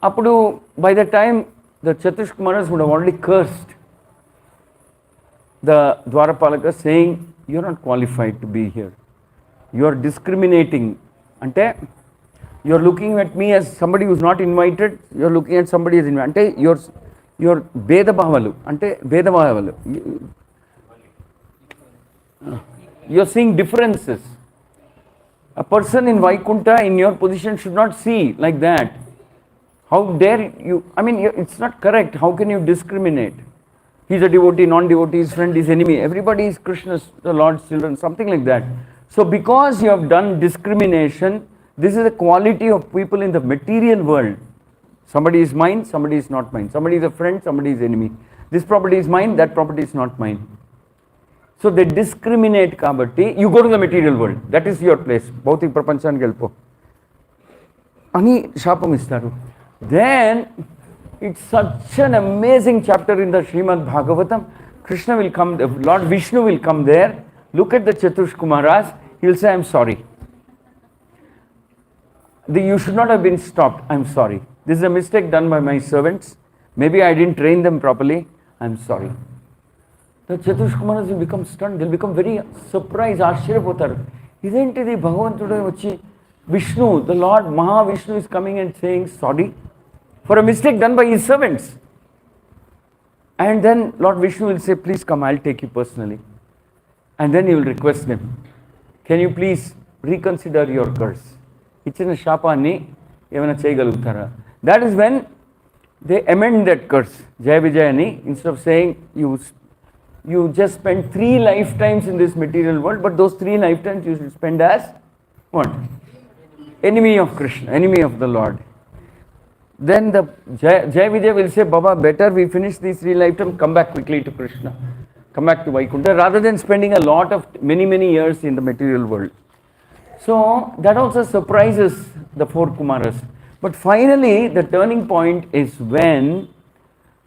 Speaker 1: Appudu, by the time the Chatush Kumaras would have already cursed the Dwarapalakas, saying, you're not qualified to be here. You're discriminating. Ante, you're looking at me as somebody who's not invited, you're looking at somebody as invited. Ante, you're Bedabhavalu. Ante, Bedabhavalu. You're seeing differences. A person in Vaikuntha in your position should not see like that. How dare you? I mean, it's not correct. How can you discriminate? He's a devotee, non-devotee, his friend, his enemy. Everybody is Krishna's, the Lord's children, something like that. So because you have done discrimination, this is the quality of people in the material world. Somebody is mine, somebody is not mine. Somebody is a friend, somebody is enemy. This property is mine, that property is not mine. So they discriminate kabatti. You go to the material world. That is your place. Bhautik prapanchaniki velpo ani shapam istaru. Then it's such an amazing chapter in the Srimad Bhagavatam. Krishna will come, Lord Vishnu will come there, look at the Chatush Kumaras, he will say, I'm sorry. You should not have been stopped. I'm sorry. This is a mistake done by my servants. Maybe I didn't train them properly. I'm sorry. The Chatush Kumaras will become stunned. They'll become very surprised. ఆశ్చర్యపోతారు. ఇదేంటిది భగవంతుడు వచ్చి Vishnu, the Lord Mahavishnu is coming and saying sorry for a mistake done by his servants. And then Lord Vishnu will say, please come, I'll take you personally. And then he will request them, can you please reconsider your curse? Ichina shapaanni evana cheyagaluguttara. That is when they amend that curse. Jaya Vijayani, instead of saying you just spent 3 lifetimes in this material world, but those 3 lifetimes you should spend as what? Enemy of Krishna, enemy of the Lord. Then the Jai Vijay will say, Baba, better we finish these 3 lifetimes, come back quickly to Krishna, come back to Vaikuntha, rather than spending a lot of many years in the material world. So that also surprises the 4 Kumaras. But finally, the turning point is when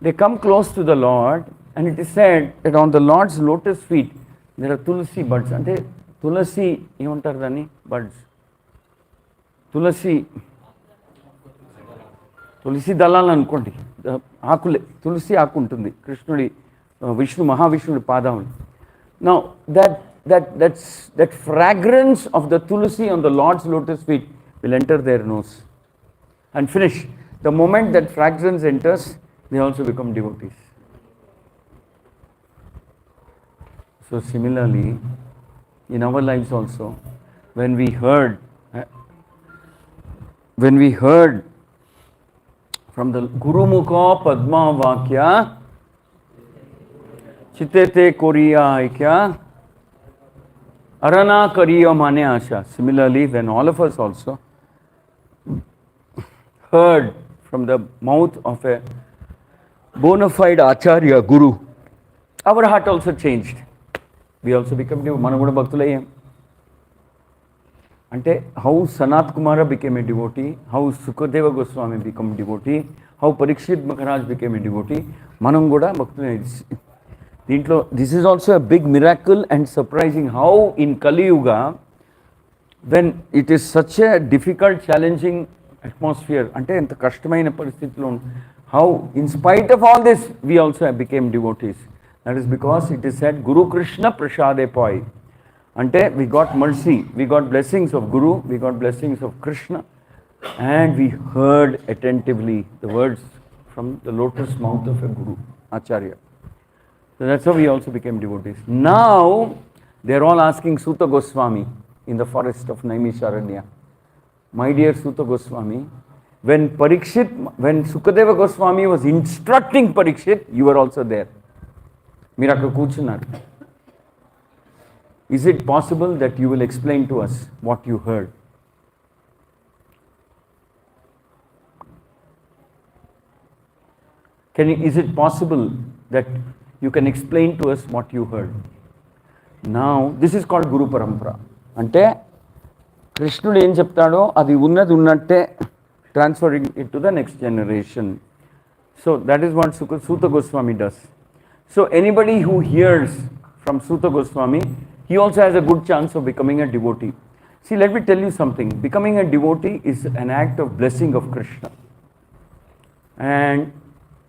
Speaker 1: they come close to the Lord, and it is said that on the Lord's lotus feet there are tulsi buds. Ante tulsi emantaru danni buds. తులసి దళాలు అనుకోండి, ఆకులే, తులసి ఆకు ఉంటుంది కృష్ణుడి మహావిష్ణుడి పాదములు. Now that fragrance of the tulsi on the Lord's lotus feet will enter their nose and finish. The moment that fragrance enters, they also become devotees. So similarly, in our lives also, when we heard from the Guru Mukha Padma Vakya, Chitete Koriya Aikya, Arana Kariya Mane Asha. Similarly, when all of us also heard from the mouth of a bona fide Acharya, Guru, our heart also changed. We also become new. Mana kuda bhaktulayam. Ante how Sanat Kumara became a devotee, how Sukadeva Goswami became a devotee, how Parikshit Maharaj became a devotee, manam kuda bhaktulayam. This is also a big miracle and surprising how in Kali Yuga, when it is such a difficult, challenging atmosphere, ante enta kashtamayina paristhitilo, how in spite of all this, we also became devotees. That is because it is said, Guru Krishna Prasade Pai. Ante we got mercy, we got blessings of Guru, we got blessings of Krishna, and we heard attentively the words from the lotus mouth of a Guru, Acharya. So that's how we also became devotees. Now, they're all asking Suta Goswami in the forest of Naimisharanya. My dear Suta Goswami, when Sukadeva Goswami was instructing Parikshit, you were also there. Miracle Kuchunar. Is it possible that you will explain to us what you heard? Is it possible that you can explain to us what you heard? Now, this is called Guru Parampara. Ante, Krishnudu em cheptado, adi unnadi unnatte transferring it to the next generation. So, that is what Suta Goswami does. So, anybody who hears from Suta Goswami, he also has a good chance of becoming a devotee. See, let me tell you something. Becoming a devotee is an act of blessing of Krishna. And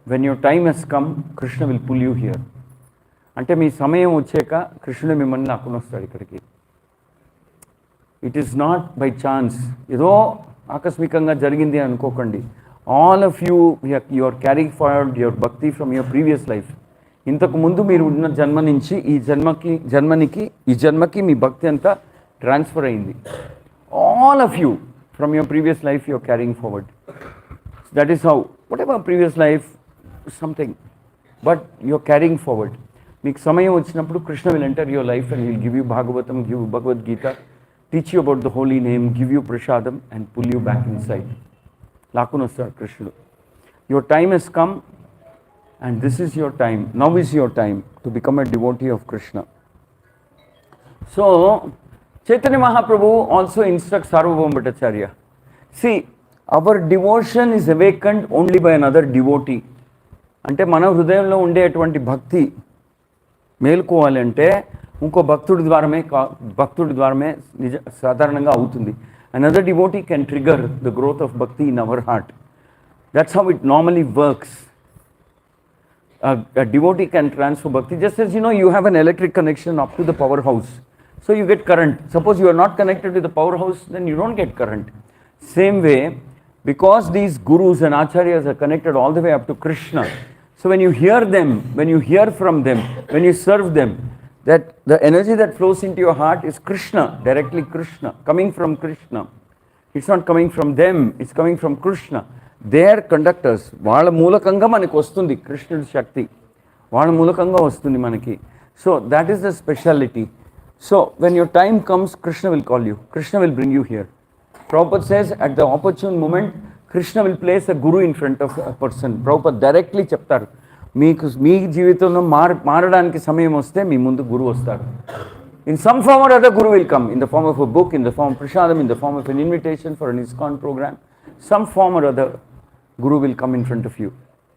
Speaker 1: when your time has come, Krishna will pull you here. Ante మీ సమయం వచ్చాక కృష్ణుడు మిమ్మల్ని లాక్కుని వస్తాడు ఇక్కడికి. It is not by chance. ఏదో ఆకస్మికంగా జరిగింది అనుకోకండి. All of you are carrying forward your bhakti from your previous life. ఇంతకు ముందు మీరు ఉన్న జన్మ నుంచి ఈ జన్మకి మీ భక్తి అంతా ట్రాన్స్ఫర్ అయింది. All of you from your previous life you are carrying forward. That is how, whatever previous life, something, but you are carrying forward. మీకు సమయం వచ్చినప్పుడు Krishna will enter your life and he will give you Bhagavatam, give you Bhagavad Gita, teach you about the holy name, give you Prashadam and pull you back inside. లాక్కుని వస్తాడు కృష్ణుడు. Your time has come and this is your time. Now is your time to become a devotee of Krishna. So, Chaitanya Mahaprabhu also instructs Sarvabhauma Bhattacharya. See, our devotion is awakened only by another devotee. అంటే మన హృదయంలో ఉండేటువంటి భక్తి మేలుకోవాలంటే ఇంకో భక్తుడి ద్వారమే సాధారణంగా అవుతుంది. Another devotee can trigger the growth of bhakti in our heart. That's how it normally works. A devotee can transfer bhakti. Just as you have an electric connection up to the powerhouse. So you get current. Suppose you are not connected to the powerhouse, then you don't get current. Same way, because these gurus and acharyas are connected all the way up to Krishna. So when you hear them, when you hear from them, when you serve them, that the energy that flows into your heart is Krishna, directly Krishna, coming from Krishna. It's not coming from them, it's coming from Krishna. Their conductors, వాళ్ళ మూలకంగా మనకి వస్తుంది కృష్ణుడి శక్తి, వాళ్ళ మూలకంగా వస్తుంది మనకి. So that is the speciality. So when your time comes, Krishna will call you, Krishna will bring you here. Prabhupada says at the opportune moment, Krishna will place a guru in front of a person. Prabhupada directly చెప్తారు, మీ జీవితంలో మారడానికి సమయం వస్తే మీ ముందు గురువు వస్తాడు. In some form or other, guru will come in the form of a book, in the form of prasadam, in the form of an invitation for an ISKCON program. Some form or other, guru will come in front of you.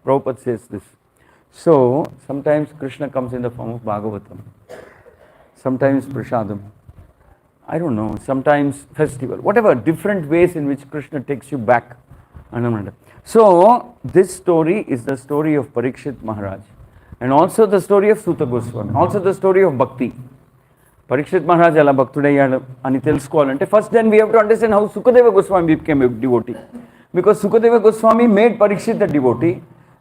Speaker 1: Prabhupada says this. So sometimes Krishna comes in the form of Bhagavatam, sometimes prasadam, I don't know, sometimes festival, whatever, different ways in which Krishna takes you back. So this story is the story of Parikshit Maharaj and also the story of Suta Goswami, also the story of bhakti. Parikshit Maharaj ala bhaktudayyadu ani telusukovalante, first then we have to understand how Sukadeva Goswami became a devotee, because Sukadeva Goswami made Parikshit a devotee.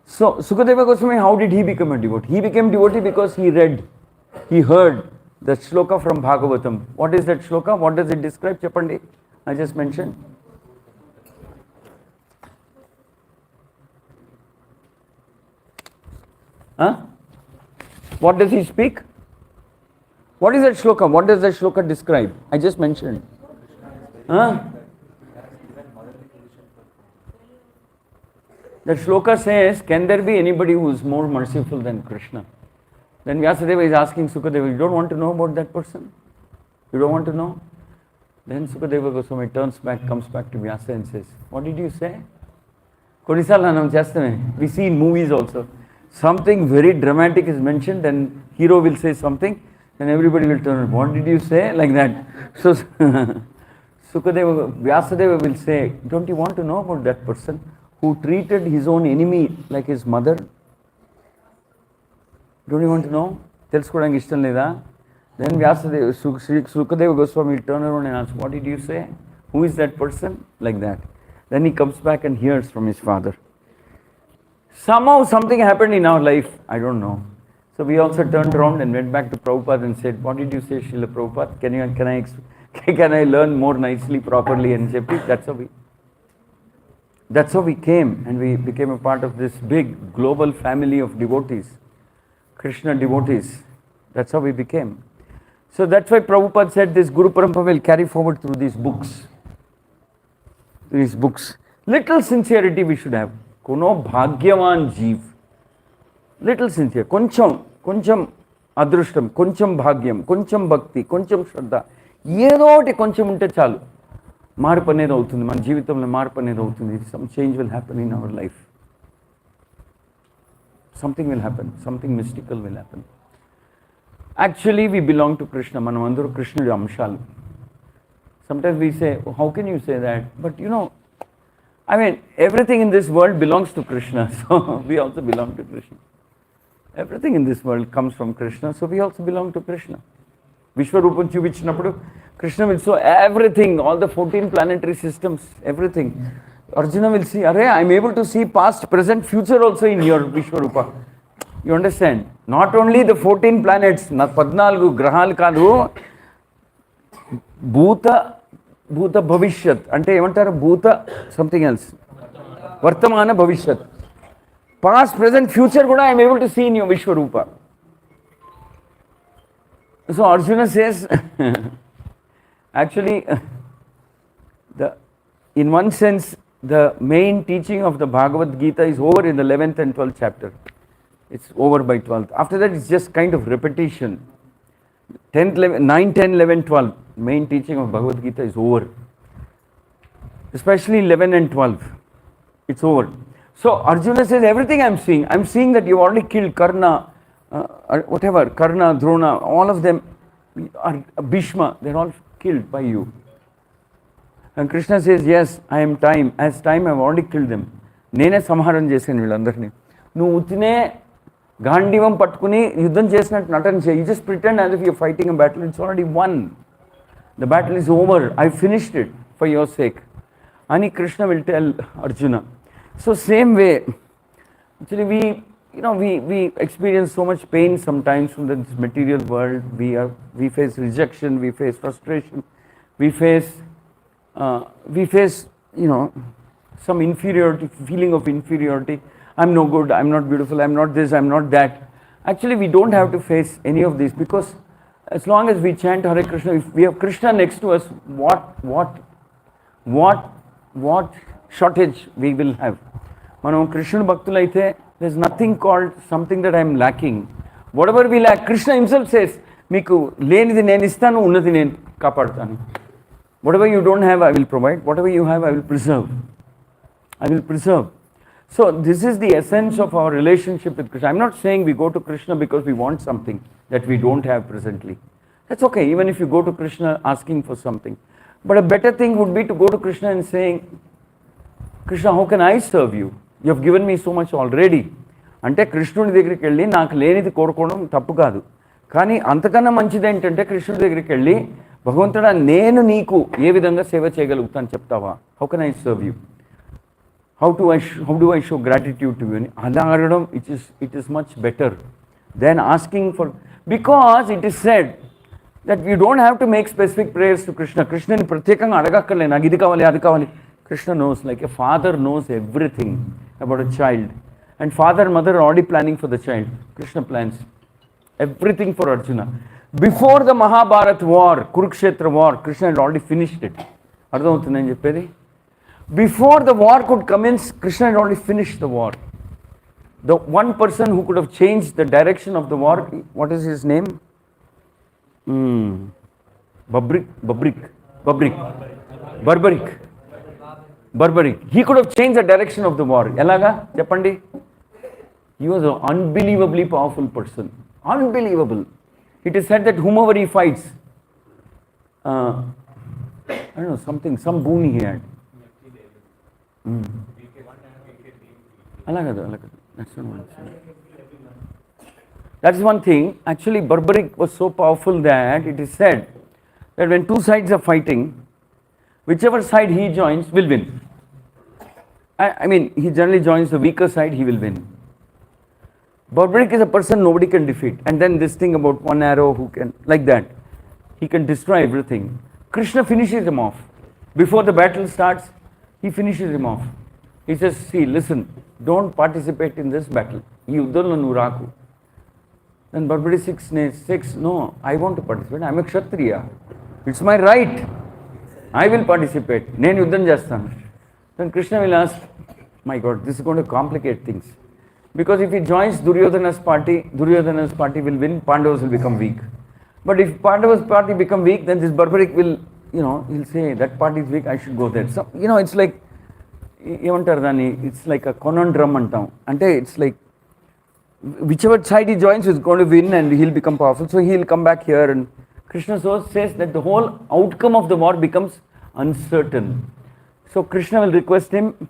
Speaker 1: So Sukadeva Goswami, how did he become a devotee? He became devotee because he heard the shloka from Bhagavatam. What is that shloka? What does it describe? Cheppandi, I just mentioned. What does he speak? What is that shloka? What does that shloka describe? I just mentioned. That shloka says, can there be anybody who is more merciful than Krishna? Then Vyasadeva is asking Sukadeva, you don't want to know about that person? You don't want to know? Then Sukadeva Goswami turns back, comes back to Vyasa and says, what did you say? We see in movies also. Something very dramatic is mentioned and hero will say something and everybody will turn, what did you say? Like that. So Sukadeva, Vyasadeva will say, don't you want to know about that person who treated his own enemy like his mother? Don't you want to know? Telsukodaniki ishtam leda? Then Vyasadeva, Sukadeva Goswami will turn around and ask, what did you say? Who is that person? Like that. Then he comes back and hears from his father. Somehow something happened in our life, I don't know. So we also turned around and went back to Prabhupada and said, what did you say, Srila Prabhupada? Can I learn more nicely, properly? And say, please, that's how we came, and we became a part of this big global family of devotees, Krishna devotees. That's how we became. So that's why Prabhupada said this Guru Parampara will carry forward through these books. Little sincerity we should have. Kono bhagyavan jeev. Little sincere. Koncham adrushtam, koncham bhagyam, koncham bhakti, koncham shraddha. ఏదో ఒకటి కొంచెం ఉంటే చాలు మార్పు అనేది అవుతుంది మన జీవితంలో మార్పు అనేది అవుతుంది some change will happen in our life. Something will happen, something mystical will happen. Actually we belong to Krishna, మనం అందరూ కృష్ణుడి అంశాలు. Sometimes we say, oh, how can you say that? But you know, I mean, everything in this world belongs to Krishna, so we also belong to Krishna. Everything in this world comes from Krishna, so we also belong to Krishna. Vishwarupam చూపించినప్పుడు Krishna will show everything, all the 14 planetary systems, everything. Arjuna will see, Arey, I am able to see past, present, future also in your Vishwarupa. You understand? Not only the 14 planets, 14 గ్రహాలు కాదు, భూత భవిష్యత్ అంటే ఏమంటారు భూత something else వర్తమాన భవిష్యత్ past present future కూడా I'm able to see in your Vishvarupa. So Arjuna says actually in one sense the main teaching of the Bhagavad Gita is over in the 11th and 12th chapter. It's over by 12th. After that it's just kind of repetition. 10th, 9, 10, 11, 12 main teaching of Bhagavad Gita is over, especially 11 and 12. It's over. So Arjuna says, everything I'm seeing that you already killed Karna, whatever, Karna, Drona, all of them are Bhishma, they're all killed by you. And Krishna says, yes, I am time, as time I've already killed them. నేనే సంహారం చేశాను వీళ్ళందరినీ. నువ్వు ఉత్తినే గాంధీవం పట్టుకుని యుద్ధం చేసినట్టు నటన చేయి. You just pretend as if you're fighting a battle, it's already won. The battle is over, I finished it for your sake. And Krishna will tell Arjuna. So same way, actually we experience so much pain sometimes from this material world. We face rejection, we face frustration, we face some inferiority, feeling of inferiority. I'm no good, I'm not beautiful, I'm not this, I'm not that. Actually we don't have to face any of this, because as long as we chant Hare Krishna, if we have Krishna next to us, what shortage we will have? Manam Krishna bhaktulaithe, there's nothing called something that I'm lacking. Whatever we lack, Krishna himself says, meeku lenidi nenu istanu, unnati nenu kaapadtanu. Whatever you don't have, I will provide. Whatever you have, I will preserve. So this is the essence of our relationship with Krishna. I'm not saying we go to Krishna because we want something that we don't have presently. That's okay, even if you go to Krishna asking for something. But a better thing would be to go to Krishna and saying, Krishna, how can I serve you? You have given me so much already. అంటే కృష్ణుడి దగ్గరికి వెళ్ళి నాకు లేనిది కోరుకోవడం తప్పు కాదు, కానీ అంతకన్నా మంచిది ఏంటంటే కృష్ణుడి దగ్గరికి వెళ్ళి భగవంతుడా నేను నీకు ఏ విధంగా సేవ చేయగలుగుతాను చెప్తావా? How can I serve you? How do I show gratitude to you? అలా అడగడం it is much better than asking for, because it is said that you don't have to make specific prayers to Krishna. Krishna ప్రత్యేకంగా అడగక్కర్లే నాకు ఇది కావాలి అది కావాలి. Krishna knows, like a father knows everything about a child, and father and mother are already planning for the child. Krishna plans everything for Arjuna. Before the Mahabharat war, Kurukshetra war, Krishna had already finished it. అర్థమవుతుంది నేను చెప్పేది? Before the war could commence, Krishna had already finished the war. The one person who could have changed the direction of the war, what is his name? Barbaric. He could have changed the direction of the war. Elaga? Cheppandi? He was an unbelievably powerful person. Unbelievable. It is said that whomever he fights, I don't know, some boon he had. Alagadu. That's not what I'm saying. That is one thing. Actually, Barbaric was so powerful that it is said that when two sides are fighting, whichever side he joins will win. I mean, he generally joins the weaker side, he will win. Barbaric is a person nobody can defeat. And then this thing about one arrow, who can, like that. He can destroy everything. Krishna finishes him off. Before the battle starts, he finishes him off. He says, see, listen, don't participate in this battle. Yuddhalo nuraku. Then Barbaric says, no, I want to participate. I am a Kshatriya. It's my right. I will participate. Nenu yuddham chestanu. Then Krishna will ask, my God, this is going to complicate things. Because if he joins Duryodhana's party will win, Pandavas will become weak. But if Pandavas' party become weak, then this Barbaric will, he'll say, that party is weak, I should go there. So, it's like, it's like a conundrum antam. Ante it's like, whichever side he joins is going to win and he'll become powerful. So he'll come back here, and Krishna says that the whole outcome of the war becomes uncertain. So Krishna will request him,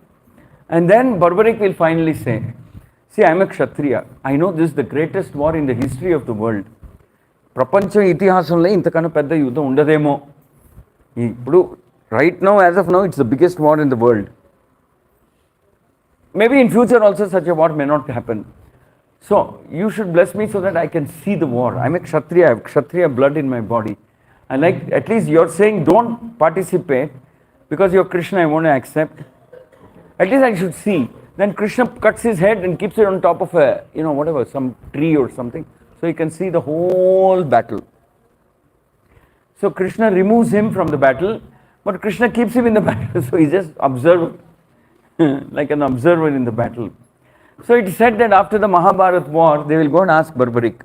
Speaker 1: and then Barbaric will finally say, see, I am a Kshatriya. I know this is the greatest war in the history of the world. Prapancha itihasamlo intakana pedda yuddham undademo. Ippudu right now, as of now, it's the biggest war in the world. Maybe in future also such a war may not happen. So you should bless me so that I can see the war. I'm a Kshatriya, I have Kshatriya blood in my body. And like, at least you're saying don't participate because you're Krishna, I want to accept. At least I should see. Then Krishna cuts his head and keeps it on top of a, whatever, some tree or something. So you can see the whole battle. So Krishna removes him from the battle, but Krishna keeps him in the battle. So he just observes, like an observer in the battle. So it is said that after the Mahabharata war, they will go and ask Barbaric.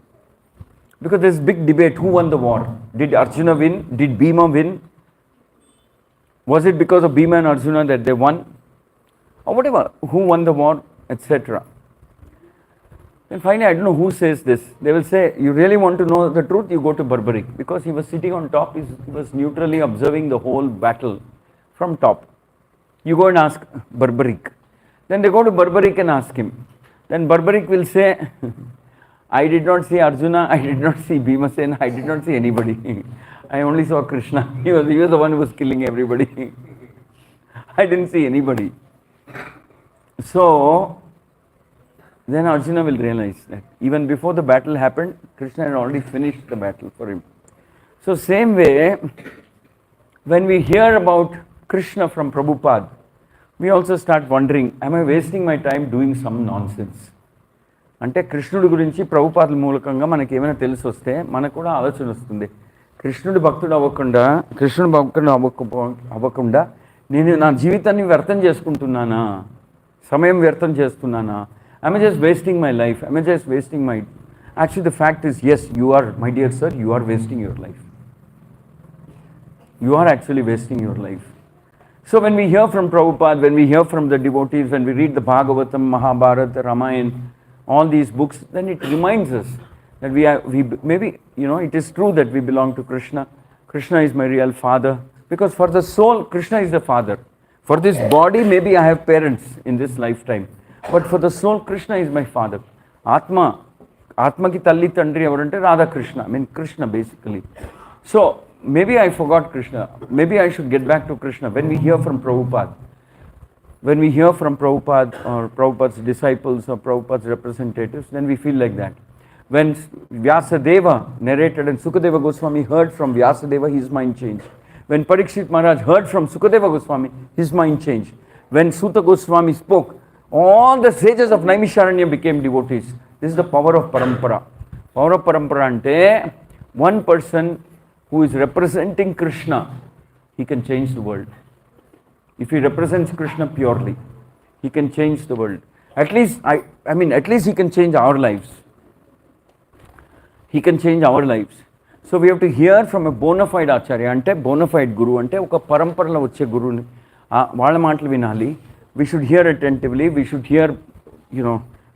Speaker 1: Because there is big debate, who won the war? Did Arjuna win? Did Bhima win? Was it because of Bhima and Arjuna that they won? Or whatever, who won the war, etc. Then finally, I don't know who says this. They will say, you really want to know the truth, you go to Barbaric. Because he was sitting on top, he was neutrally observing the whole battle from top. You go and ask Barbaric. Then they go to Barbaric and ask him. Then Barbaric will say, I did not see Arjuna, I did not see Bhimasena, I did not see anybody. I only saw Krishna. He was the one who was killing everybody. I didn't see anybody. So, then Arjuna will realize that even before the battle happened, Krishna had already finished the battle for him. So same way, when we hear about Krishna from Prabhupada, we also start wondering, am I wasting my time doing some nonsense? అంటే కృష్ణుడి గురించి ప్రభుపాదుల మూలకంగా మనకి ఏమైనా తెలిసి వస్తే మనకు కూడా ఆలోచన వస్తుంది. కృష్ణుడి భక్తుడు అవ్వకుండా నేను నా జీవితాన్ని వ్యర్థం చేసుకుంటున్నానా, సమయం వ్యర్థం చేస్తున్నానా? Am I just wasting my life? Am I just wasting my... Actually the fact is, yes, you are, my dear sir, you are wasting your life. You are actually wasting your life. So when we hear from Prabhupada, when we hear from the devotees, when we read the Bhagavatam, Mahabharata, Ramayana, all these books, then it reminds us that maybe, it is true that we belong to Krishna. Krishna is my real father. Because for the soul, Krishna is the father. For this body, maybe I have parents in this lifetime. But for the soul, Krishna is my father. Atma ki talli tandri evarante Radha Krishna. I mean Krishna basically. So maybe I forgot Krishna. Maybe I should get back to Krishna. When we hear from Prabhupada, when we hear from Prabhupada or Prabhupada's disciples or Prabhupada's representatives, then we feel like that. When Vyasadeva narrated and Sukadeva Goswami heard from Vyasadeva, his mind changed. When Parikshit Maharaj heard from Sukadeva Goswami, his mind changed. When Suta Goswami spoke, all the sages of Naimisharanya became devotees. This is the power of parampara. Power of parampara ante, one person who is representing Krishna, he can change the world. If he represents Krishna purely, he can change the world. At least, at least he can change our lives. He can change our lives. So we have to hear from a bona fide acharya, ante bona fide guru, ante oka paramparala vache guru ni vaala maatlu vinali. We should hear attentively. We should hear,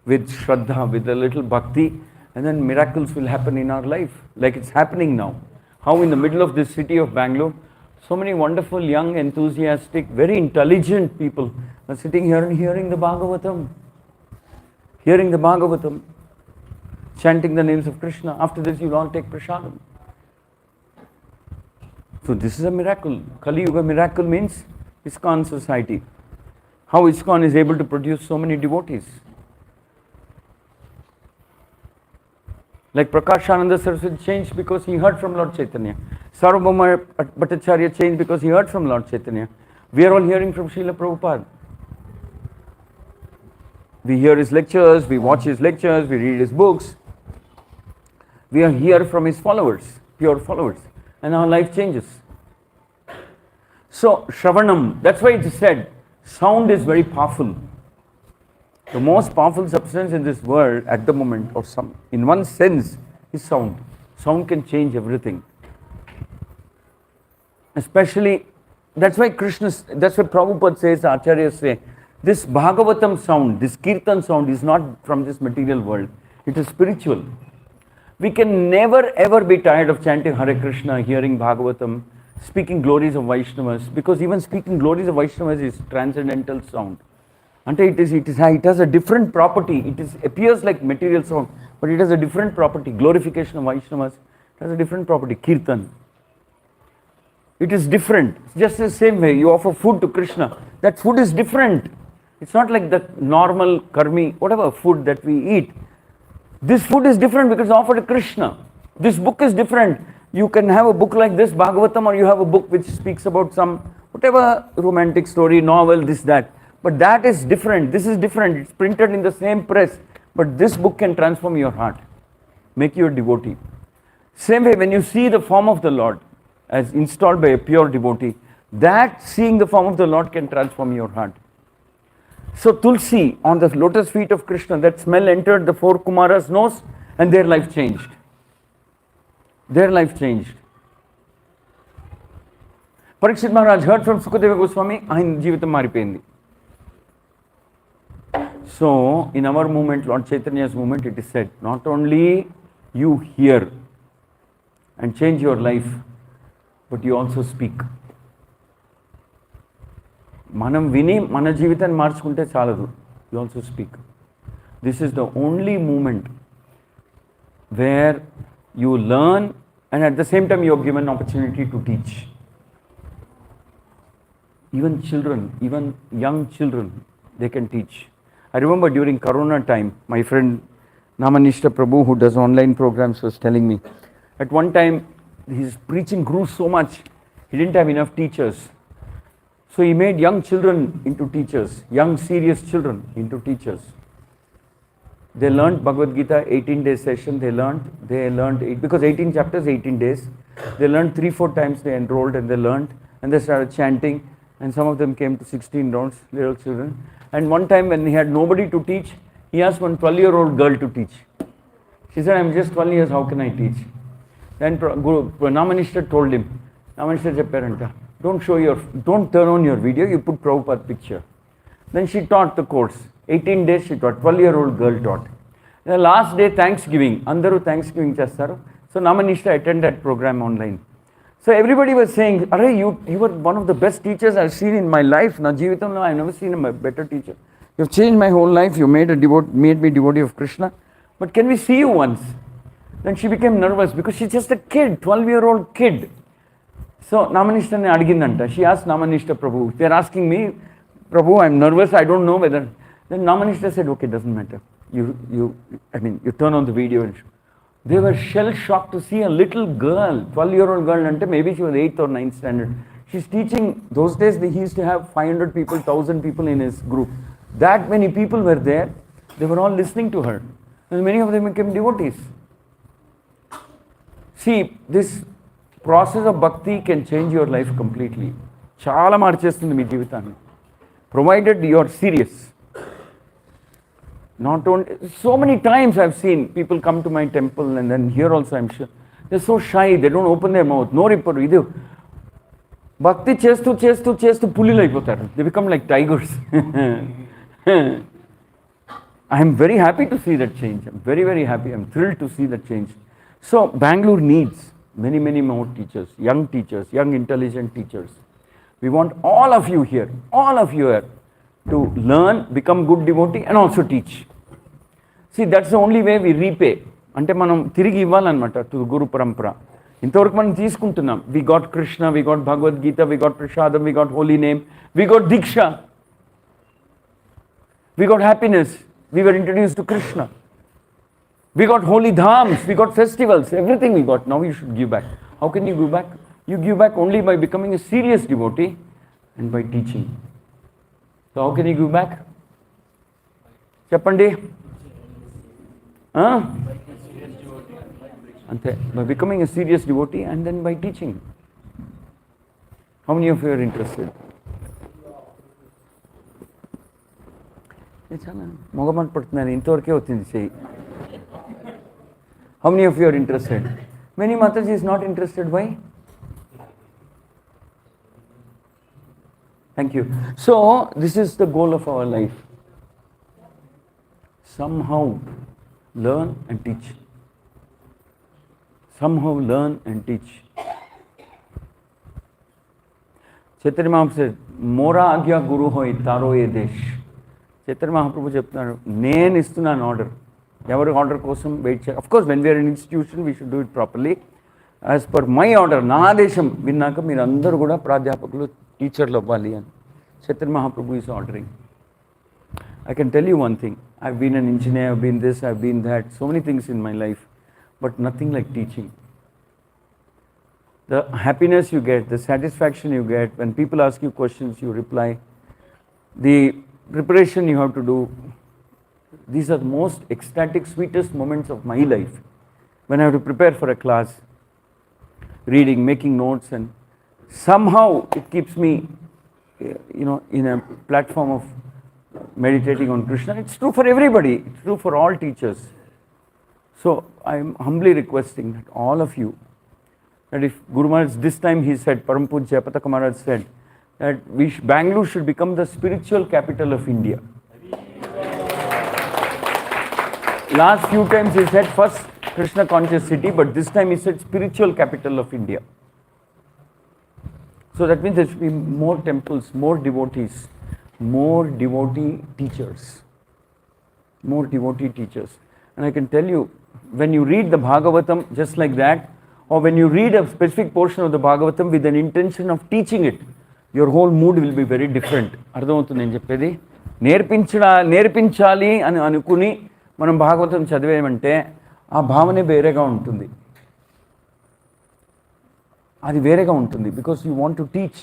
Speaker 1: with Shraddha, with a little bhakti, and then miracles will happen in our life, like it's happening now. How in the middle of this city of Bangalore, so many wonderful, young, enthusiastic, very intelligent people are sitting here and hearing the Bhagavatam, chanting the names of Krishna. After this, you'll all take prasadam. So this is a miracle. Kali Yuga miracle means ISKCON society. How ISKCON is able to produce so many devotees. Like Prakashananda Saraswati changed because he heard from Lord Chaitanya. Sarvabhauma Bhattacharya changed because he heard from Lord Chaitanya. We are all hearing from Srila Prabhupada. We hear his lectures, we watch his lectures, we read his books. We are here from his followers, pure followers. And our life changes. So, Shravanam, that's why it is said, sound is very powerful. The most powerful substance in this world at the moment, or some, in one sense, is sound. Sound can change everything. Especially, that's why Prabhupada says, Acharyas say, this Bhagavatam sound, this Kirtan sound is not from this material world. It is spiritual. We can never ever be tired of chanting Hare Krishna, hearing Bhagavatam, speaking glories of Vaishnavas, because even speaking glories of Vaishnavas is transcendental sound. It has a different property. It appears like material sound, but it has a different property. Glorification of Vaishnavas, it has a different property. Kirtan. It is different. It's just the same way you offer food to Krishna. That food is different. It's not like the normal karmi, whatever food that we eat. This food is different because it's offered to Krishna. This book is different. You can have a book like this, Bhagavatam, or you have a book which speaks about some, whatever romantic story, novel, this, that. But that is different. This is different. It's printed in the same press. But this book can transform your heart, make you a devotee. Same way, when you see the form of the Lord as installed by a pure devotee, that seeing the form of the Lord can transform your heart. So Tulsi on the lotus feet of Krishna, that smell entered the four Kumaras' nose and their life changed. Their life changed. Parikshit Maharaj heard from Sukadeva Goswami, ఆయన జీవితం మారిపోయింది. So in our movement, Lord Chaitanya's movement, it is said, not only you hear and change your life, but you also speak. మనం విని మన జీవితాన్ని మార్చుకుంటే చాలదు. You also speak. This is the only moment where you learn and at the same time you are given opportunity to teach. Even children, even young children, they can teach. I remember during Corona time, my friend Namanishta Prabhu, who does online programs, was telling me, at one time his preaching grew so much, he didn't have enough teachers. So he made young children into teachers, young serious children into teachers. They learned Bhagavad Gita, 18-day session, they learned, because 18 chapters, 18 days. They learned 3-4 times, they enrolled and they learned, and they started chanting, and some of them came to 16 rounds, little children. And one time when he had nobody to teach, he asked one 12-year-old girl to teach. She said, I'm just 12 years, how can I teach? Then Namanishta told him, Namanishta Chapparanta, don't turn on your video, you put Prabhupada picture. Then she taught the course. 18 days she taught, 12-year-old girl taught. The last day, Thanksgiving, Andaru Thanksgiving Chastaru. So Namanishta attended that program online. So everybody was saying, Array, you were one of the best teachers I've seen in my life. Na Jeevitamlo, I've never seen a better teacher. You've changed my whole life, you made me devotee of Krishna. But can we see you once? Then she became nervous because she's just a kid, 12-year-old kid. So Namanishta ne adigindanta. She asked Namanishta Prabhu, they're asking me, Prabhu, I'm nervous, I don't know whether. Then Namanishta said, okay, doesn't matter. You turn on the video and show. They were shell-shocked to see a little girl, 12-year-old girl, and maybe she was 8th or 9th standard. She's teaching. Those days he used to have 500 people, 1,000 people in his group. That many people were there. They were all listening to her. And many of them became devotees. See, this process of bhakti can change your life completely. Chala marchestundi mee jeevithanni. Provided you are serious. Not only, so many times I've seen people come to my temple, and then here also I'm sure, they're so shy, they don't open their mouth. No ripper, idu. Bhakti chestu pulilaipotaru. They become like tigers. I am very happy to see that change. I'm very, very happy. I'm thrilled to see that change. So Bangalore needs many, many more teachers, young intelligent teachers. We want all of you here to learn, become good devotee and also teach. See, that's the only way we repay. అంటే మనం తిరిగి ఇవ్వాలన్నమాట to గురు పరంపర. ఇంతవరకు మనం తీసుకుంటున్నాం. We got Krishna, we got Bhagavad Gita, we got prasadam, we got holy name, we got diksha, we got happiness, we were introduced to Krishna, we got holy dhams, we got festivals, everything we got. Now you should give back. How can you give back? You give back only by becoming a serious devotee and by teaching. So how can you give back? Cheppandi. Ante, by becoming a serious devotee and then by teaching. How many of you are interested? మొగమాట పడుతున్నాను, ఇంతవరకే వచ్చింది చెయ్యి. How many of you are interested? Many Mataji is not interested. Why? Thank you. So this is the goal of our life. Somehow learn and teach. Somehow learn and teach. Chaitanya Mahaprabhu said, Mora agya guru hoy taro ye desh. Chaitanya Mahaprabhu చెప్తున్నాడు, నేను ఇస్తున్నాను order. ఎవరి order కోసం wait చేయాలి. Of course when we're in institution we should do it properly. As per my order, నా ఆదేశం విన్నాక మీరు అందరూ కూడా ప్రాధ్యాపకులు, టీచర్లు అవ్వాలి అని Chaitanya Mahaprabhu is ordering. I can tell you one thing. I've been an engineer, I've been this, I've been that, so many things in my life, but nothing like teaching. The happiness you get, the satisfaction you get, when people ask you questions, you reply, the preparation you have to do, these are the most ecstatic, sweetest moments of my life. When I have to prepare for a class, reading, making notes, and somehow it keeps me, in a platform of meditating on Krishna. It's true for everybody. It's true for all teachers. So I am humbly requesting that all of you, that if Guru Maharaj this time he said, Param Pujya Pataka Maharaj said, that Bangalore should become the spiritual capital of India. Last few times he said first Krishna conscious city, but this time he said spiritual capital of India. So that means there should be more temples, more devotees, more devotee teachers. More devotee teachers. And I can tell you, when you read the Bhagavatam just like that, or when you read a specific portion of the Bhagavatam with an intention of teaching it, your whole mood will be very different. అర్థమవుతుంది నేను చెప్పేది. నేర్పించాలి అని అనుకుని మనం భాగవతం చదివేమంటే ఆ భావనే వేరేగా ఉంటుంది. అది వేరేగా ఉంటుంది, because you want to teach.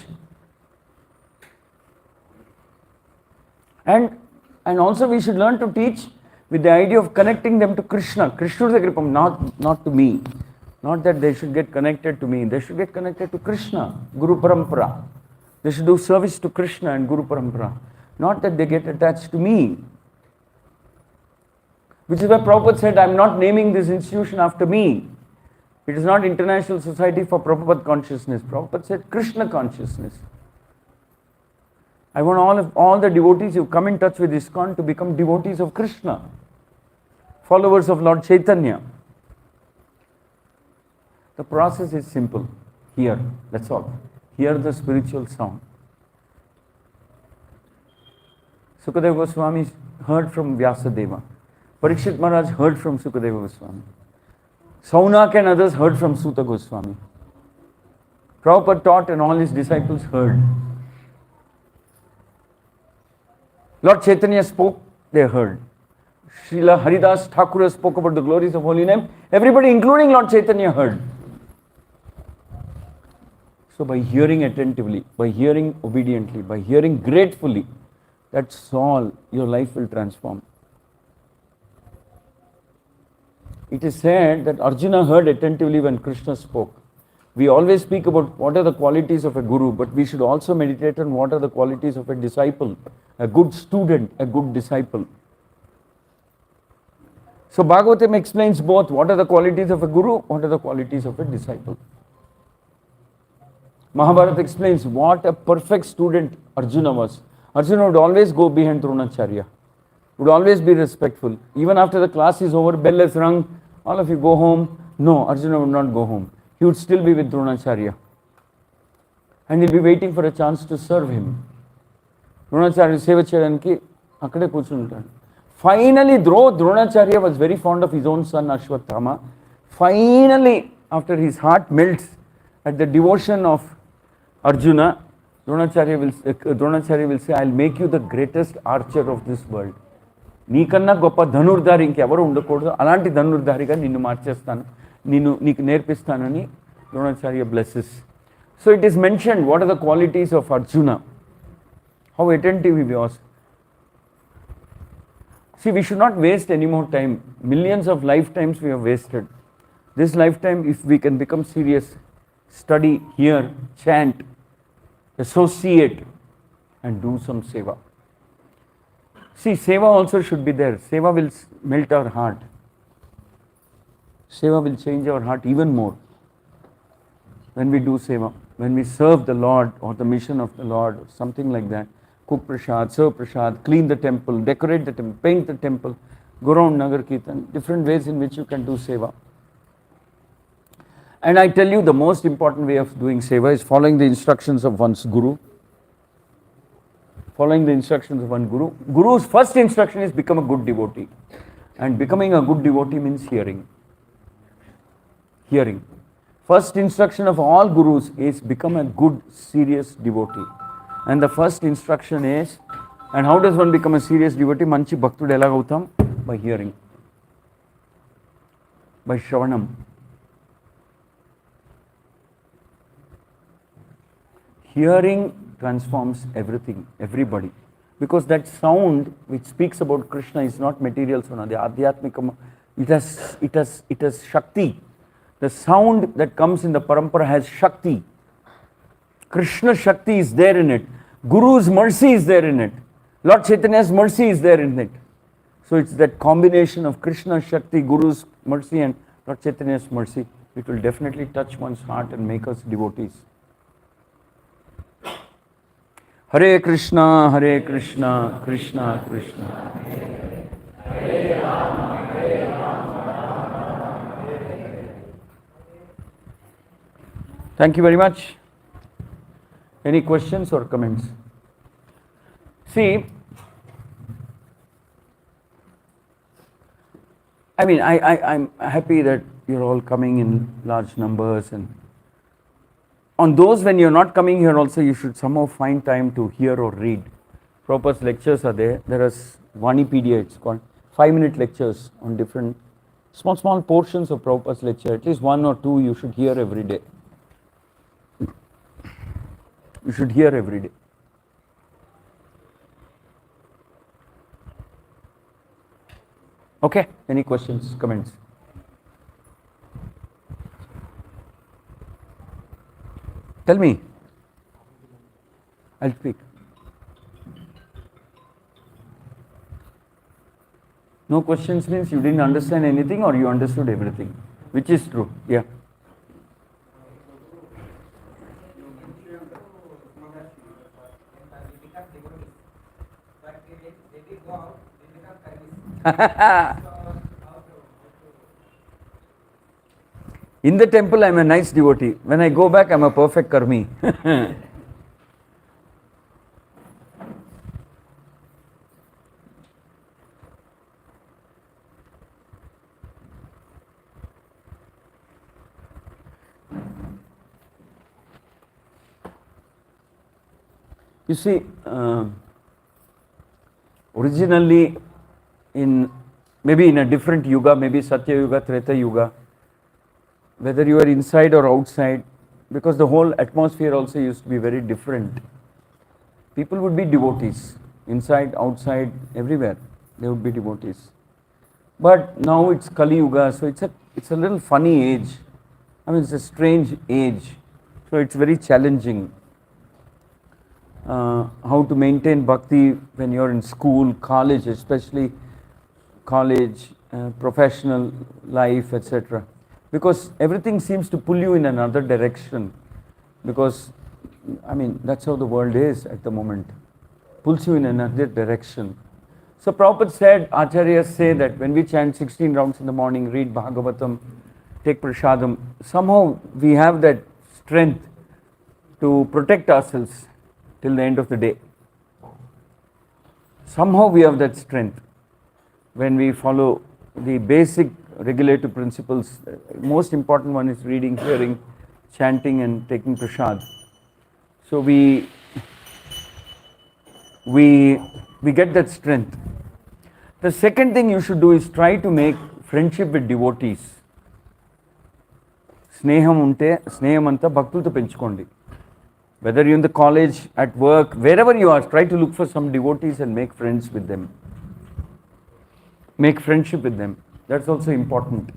Speaker 1: And also we should learn to teach with the idea of connecting them to Krishna. Krishna not to me. Not that they should get connected to me. They should get connected to Krishna, Guru Parampara. They should do service to Krishna and Guru Parampara. Not that they get attached to me. Which is why Prabhupada said, I am not naming this institution after me. It is not International Society for Prabhupada Consciousness. Prabhupada said Krishna consciousness. I want all the devotees who come in touch with ISKCON to become devotees of Krishna, followers of Lord Chaitanya. The process is simple. Hear, that's all. Hear the spiritual sound. Sukadeva Goswami heard from Vyasadeva. Parikshit Maharaj heard from Sukadeva Goswami. Saunak and others heard from Suta Goswami. Prabhupada taught and all his disciples heard. Lord Chaitanya spoke, they heard. Srila Haridas Thakur spoke about the glories of holy name. Everybody, including Lord Chaitanya, heard. So by hearing attentively, by hearing obediently, by hearing gratefully, that's all, your life will transform. It is said that Arjuna heard attentively when Krishna spoke. We always speak about what are the qualities of a guru, but we should also meditate on what are the qualities of a disciple, a good student, a good disciple. So Bhagavatam explains both what are the qualities of a guru, what are the qualities of a disciple. Mahabharata explains what a perfect student Arjuna was. Arjuna would always go behind Dronacharya. would always be respectful. Even after the class is over, bell is rung, all of you go home. No, Arjuna would not go home. He would still be with Dronacharya. And he'll be waiting for a chance to serve him. Dronacharya seva cheyadaniki akkade కూర్చుంటాడు. Finally, though Dronacharya was very fond of his own son Ashwatthama, finally, after his heart melts at the devotion of Arjuna, Dronacharya will say, I'll make you the greatest archer of this world. నీకన్నా గొప్ప ధనుర్ధారి ఇంకెవరు ఉండకూడదు, అలాంటి ధనుర్ధారిగా నిన్ను మార్చేస్తాను, నీకు నేర్పిస్తానని Dronacharya blesses. So it is mentioned what are the qualities of Arjuna, how attentive he was. See, we should not waste any more time. Millions of lifetimes we have wasted. This lifetime, if we can become serious, study, hear, chant, associate, and do some seva. See, seva also should be there. Seva will melt our heart. Seva will change our heart even more when we do seva. When we serve the Lord or the mission of the Lord or something like that. Cook prasad, serve prasad, clean the temple, decorate the temple, paint the temple, go around Nagar Kirtan, different ways in which you can do seva. And I tell you, the most important way of doing seva is following the instructions of one's guru. Following the instructions of one guru. Guru's first instruction is become a good devotee. And becoming a good devotee means hearing. Hearing. First instruction of all gurus is become a good, serious devotee. And the first instruction is, and how does one become a serious devotee? Manchi bhaktudu elaga avutam? By hearing. By shravanam. Hearing transforms everything, everybody. Because that sound which speaks about Krishna is not material sound. The adhyatmikam, it has Shakti. The sound that comes in the parampara has Shakti. Krishna Shakti is there in it. Guru's mercy is there in it. Lord Chaitanya's mercy is there in it. So it's that combination of Krishna Shakti, Guru's mercy and Lord Chaitanya's mercy. It will definitely touch one's heart and make us devotees. Hare Krishna, Krishna Krishna. Thank you very much. Any questions or comments? See, I mean, I'm happy that you're all coming in large numbers, and on those when you're not coming here also, you should somehow find time to hear or read. Prabhupada's lectures are there. There is Vanipedia, it's called, 5-minute lectures on different small portions of Prabhupada's lecture. At least 1 or 2 you should hear every day. You should hear every day. Okay, any questions, comments? Tell me. I'll speak. No questions means you didn't understand anything or you understood everything. Which is true? Yeah. In the temple, I'm a nice devotee. When I go back, I'm a perfect karmi. You see, originally, maybe in a different yuga, maybe Satya Yuga, Treta Yuga, whether you are inside or outside, because the whole atmosphere also used to be very different. People would be devotees, inside, outside, everywhere, they would be devotees. But now it's Kali Yuga, so it's a little funny age. I mean, it's a strange age, so it's very challenging. How to maintain bhakti when you're in school, college, especially college, professional life, etc. Because everything seems to pull you in another direction. Because, I mean, that's how the world is at the moment. Pulls you in another direction. So Prabhupada said, Acharyas say that when we chant 16 rounds in the morning, read Bhagavatam, take Prashadam, somehow we have that strength to protect ourselves till the end of the day. Somehow we have that strength when we follow the basic regulative principles. Most important one is reading, hearing, chanting and taking prasad. So we get that strength. The second thing you should do is try to make friendship with devotees. Sneham unte, sneham anta bhaktulto penchukondi. Whether you're in the college, at work, wherever you are, try to look for some devotees and make friends with them. Make friendship with them. That's also important.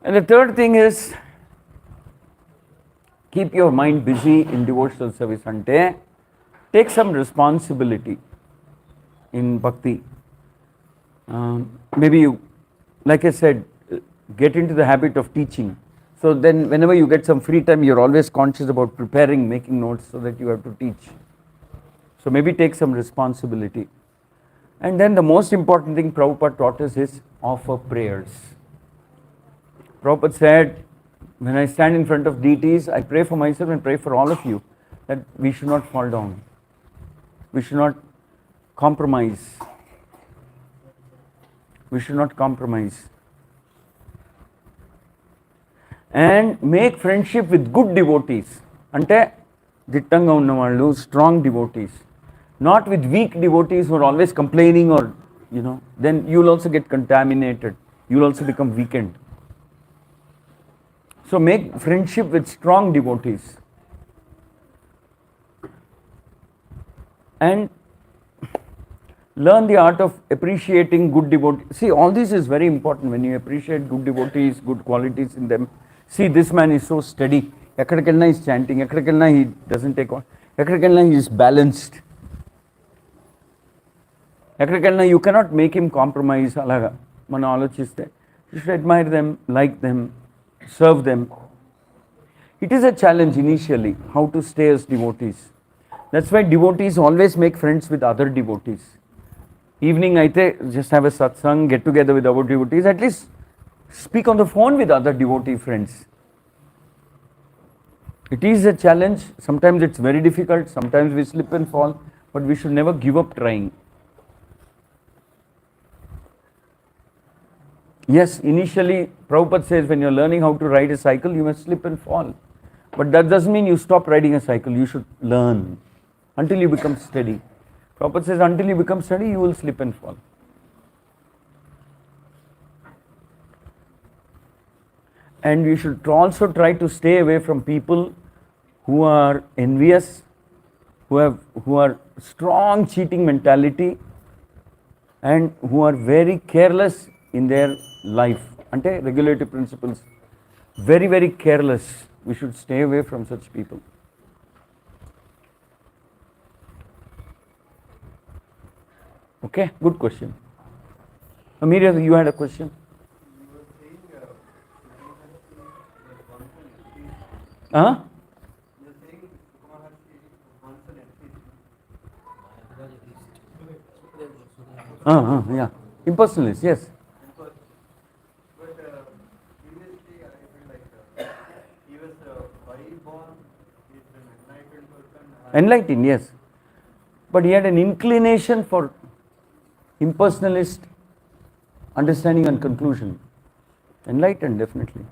Speaker 1: And the third thing is, keep your mind busy in devotional service. Ante, take some responsibility in bhakti. Maybe you, like I said, get into the habit of teaching. So then whenever you get some free time, you're always conscious about preparing, making notes so that you have to teach. So maybe take some responsibility. And then the most important thing Prabhupada taught us is offer prayers. Prabhupada said, when I stand in front of deities, I pray for myself and pray for all of you that we should not fall down. We should not compromise. We should not compromise. And make friendship with good devotees. Ante dittanga unnavallu, strong devotees. Not with weak devotees who are always complaining or, then you will also get contaminated. You will also become weakened. So make friendship with strong devotees. And learn the art of appreciating good devotees. See, all this is very important when you appreciate good devotees, good qualities in them. See, this man is so steady. Ekkadikellina is chanting, ekkadikellina he doesn't take on. Ekkadikellina he is balanced. Ekkadikellina you cannot make him compromise. Alaga mana alochiste. You should admire them, like them, serve them. It is a challenge initially how to stay as devotees. That's why devotees always make friends with other devotees. Evening aithe just have a satsang, get together with our devotees, at least speak on the phone with other devotee friends. It is a challenge, sometimes it's very difficult, sometimes we slip and fall, but we should never give up trying. Yes, initially Prabhupada says when you're learning how to ride a cycle, you must slip and fall. But that doesn't mean you stop riding a cycle, you should learn until you become steady. Prabhupada says until you become steady, you will slip and fall. And we should also try to stay away from people who are envious, who are strong cheating mentality, and who are very careless in their life. Ante regulative principles. Very, very careless. We should stay away from such people. Okay, good question. Amelia, you had a question? Huh? Yeah. Impersonalist, yes.
Speaker 2: But previously I feel like he was by born, he's an enlightened person.
Speaker 1: Enlightened, yes. But he had an inclination for impersonalist understanding and conclusion. Enlightened, definitely.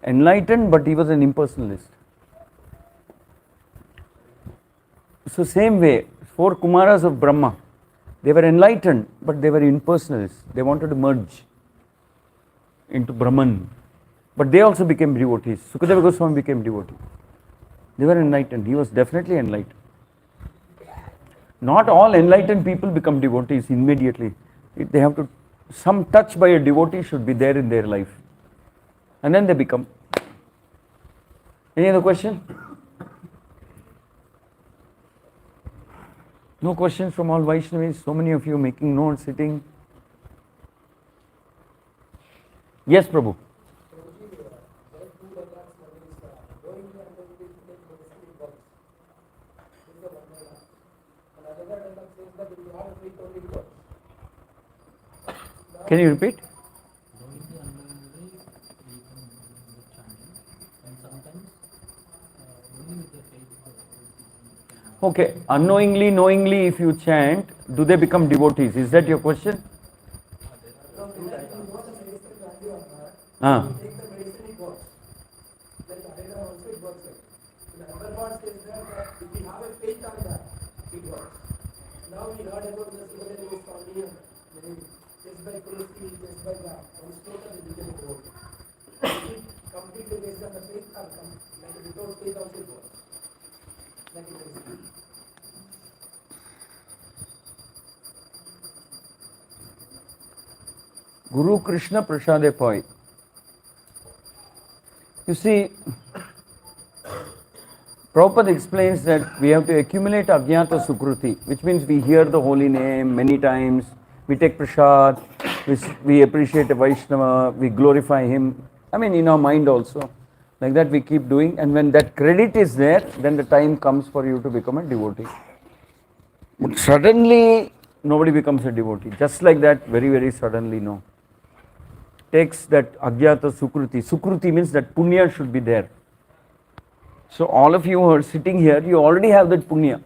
Speaker 1: Enlightened, but he was an impersonalist. So same way, 4 Kumaras of Brahma, they were enlightened, but they were impersonalists. They wanted to merge into Brahman. But they also became devotees. Sukadeva Goswami became devotee. They were enlightened. He was definitely enlightened. Not all enlightened people become devotees immediately. They have to, some touch by a devotee should be there in their life. And then they become. Any other question? No questions from all Vaishnavis? So many of you making notes, sitting. Yes, Prabhu. Can you repeat? Okay, unknowingly, knowingly, if you chant, do they become devotees? Is that your question? Ah. Guru Krishna Prasade Pai. You see, Prabhupada explains that we have to accumulate Ajnata Sukruti, which means we hear the holy name many times, we take prasad, we appreciate a Vaishnava, we glorify him. I mean, in our mind also. Like that we keep doing, and when that credit is there, then the time comes for you to become a devotee. But suddenly, nobody becomes a devotee. Just like that, very, very suddenly, no. Takes that Ajnata Sukruti. Sukruti means that punya should be there. So all of you who are sitting here, you already have that punya.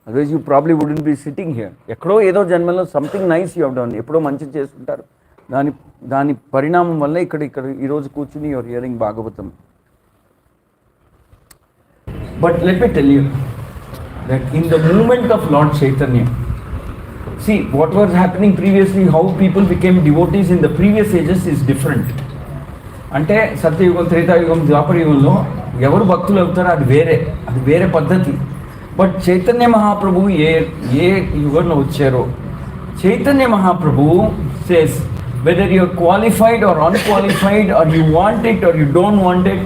Speaker 1: Otherwise you probably wouldn't be sitting here. Ekkado edo janmalo something nice you have done. Eppudo manchi chestuntaru. Dani parinamam valla ikkada ee roju కూర్చుని you are hearing Bhagavatam. But let me tell you that in the movement of Lord Chaitanya, see what was happening previously, how people became devotees in the previous ages is different. అంటే సత్యయుగం, త్రేతాయుగం, ద్వాపరయుగంలో ఎవరు భక్తులు అవుతారో అది వేరే పద్ధతి. But Chaitanya Mahaprabhu ఏ యుగంలో వచ్చారో, Chaitanya Mahaprabhu says whether you are qualified or unqualified, or you want it or you don't want it,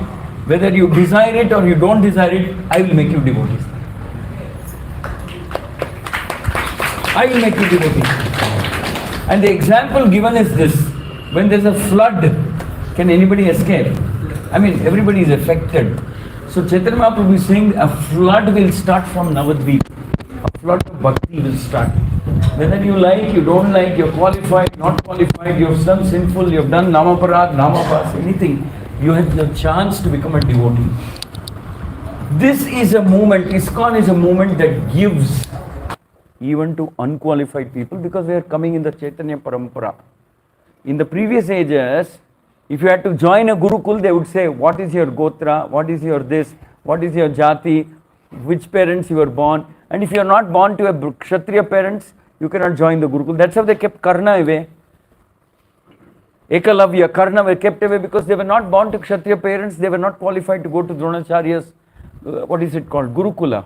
Speaker 1: whether you desire it or you don't desire it, I will make you devotees. I will make you devotees. And the example given is this: when there is a flood, can anybody escape? I mean, everybody is affected. So Chaitanya Mahaprabhu is saying a flood will start from Navadvip. A flood of bhakti will start. Whether you like, you don't like, you're qualified, not qualified, you have done sinful, you have done namaparad, namabhas, anything, you have the chance to become a devotee. This is a movement, ISKCON is a movement that gives even to unqualified people, because we are coming in the Chaitanya Parampara. In the previous ages, if you had to join a Gurukul, they would say, what is your Gotra, what is your this, what is your Jati, which parents you were born. And if you are not born to a Kshatriya parents, you cannot join the Gurukul. That's how they kept Karna away. Ekalavya, Karna were kept away because they were not born to Kshatriya parents, they were not qualified to go to Dronacharya's, what is it called, Gurukula.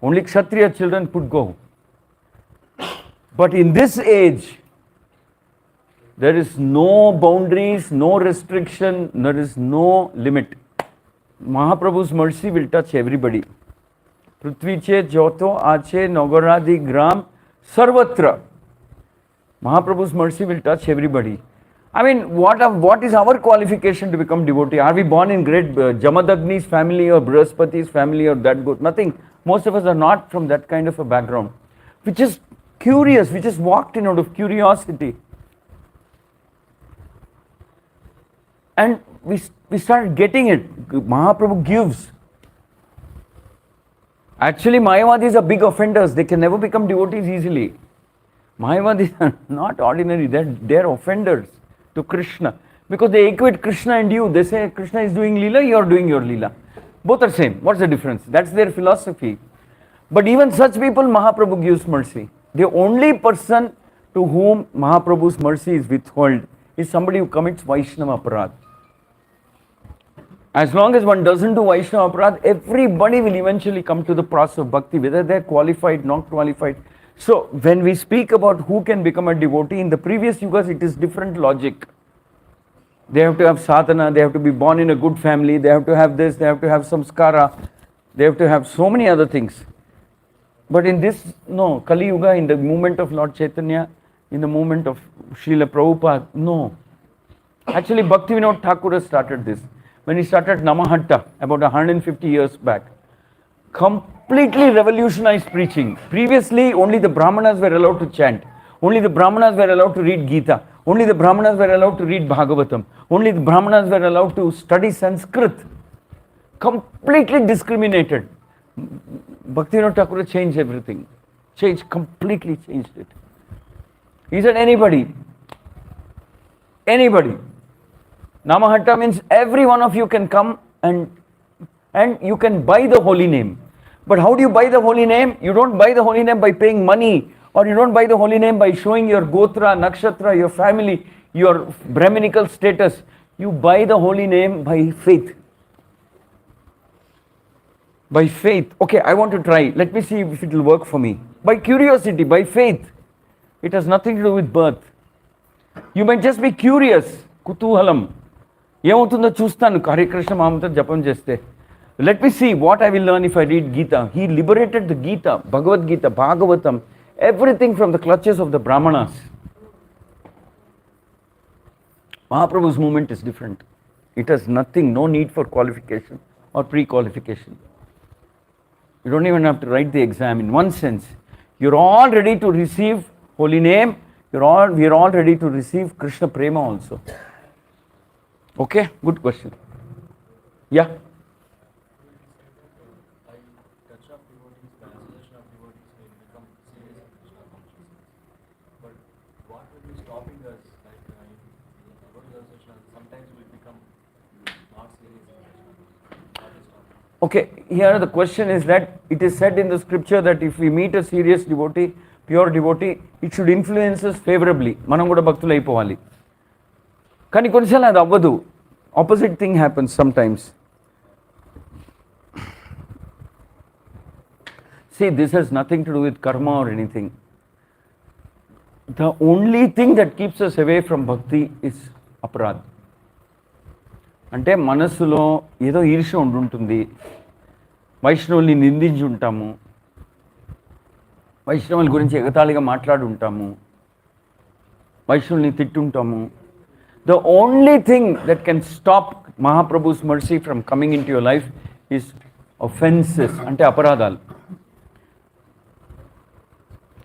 Speaker 1: Only Kshatriya children could go. But in this age, there is no boundaries, no restriction, there is no limit. Mahaprabhu's mercy will touch everybody. Prithviche Jyoto Ache Nagaradi Gram Sarvatra. Mahaprabhu's mercy will touch everybody. I mean, what is our qualification to become devotee? Are we born in great Jamadagni's family or Brihaspati's family or that good? Nothing. Most of us are not from that kind of a background. We just curious, we just walked in out of curiosity. And we started getting it. Mahaprabhu gives. Actually, Mayavadis are big offenders. They can never become devotees easily. Mayavadis are not ordinary. They're offenders to Krishna. Because they equate Krishna and you. They say Krishna is doing Leela, you are doing your Leela. Both are same. What's the difference? That's their philosophy. But even such people, Mahaprabhu gives mercy. The only person to whom Mahaprabhu's mercy is withheld is somebody who commits Vaishnava Aparad. As long as one doesn't do Vaishnava Aparad, everybody will eventually come to the process of bhakti, whether they're qualified, not qualified. So, when we speak about who can become a devotee, in the previous yugas, it is different logic. They have to have sadhana, they have to be born in a good family, they have to have this, they have to have samskara, they have to have so many other things. But in this, no, Kali Yuga, in the movement of Lord Chaitanya, in the movement of Srila Prabhupada, no. Actually, Bhaktivinoda Thakur started this. When he started Namahatta about 150 years back, completely revolutionized preaching. Previously, only the Brahmanas were allowed to chant. Only the Brahmanas were allowed to read Gita. Only the Brahmanas were allowed to read Bhagavatam. Only the Brahmanas were allowed to study Sanskrit. Completely discriminated. Bhaktivinoda Thakur changed everything. Completely changed it. He said, anybody. Namahatta means every one of you can come and you can buy the holy name. But how do you buy the holy name? You don't buy the holy name by paying money, or you don't buy the holy name by showing your gotra, nakshatra, your family, your Brahminical status. You buy the holy name by faith. By faith. Okay, I want to try. Let me see if it will work for me. By curiosity, by faith. It has nothing to do with birth. You might just be curious. Kutuhalam. ఏమవుతుందో చూస్తాను హరే కృష్ణ మహామంత్రం జపం చేస్తే. Let me see what I will learn if I read Gita. He liberated the Gita, Bhagavad Gita, Bhagavatam, everything from the clutches of the Brahmanas. Mahaprabhu's movement is different. It has nothing, no need for qualification or pre-qualification. You don't even have to write the exam. In one sense, you're all ready to receive holy name. We are all ready to receive Krishna Prema also. Okay, good question. Yeah. Okay, here the question is that it is said in the scripture that if we meet a serious devotee, pure devotee, it should influence us favorably. మనం కూడా భక్తులు అయిపోవాలి. కానీ కొన్నిసార్లు అది అవ్వదు. Opposite thing happens sometimes. See, this has nothing to do with karma or anything. The only thing that keeps us away from bhakti is aparadha. అంటే మనస్సులో ఏదో ఈర్ష్య ఉండుంటుంది, వైష్ణవుల్ని నిందించి ఉంటాము, వైష్ణవుల గురించి ఎగతాళిగా మాట్లాడుంటాము, వైష్ణవుల్ని తిట్టుంటాము. The only thing that can stop Mahaprabhu's mercy from coming into your life is offenses, అంటే అపరాధాలు.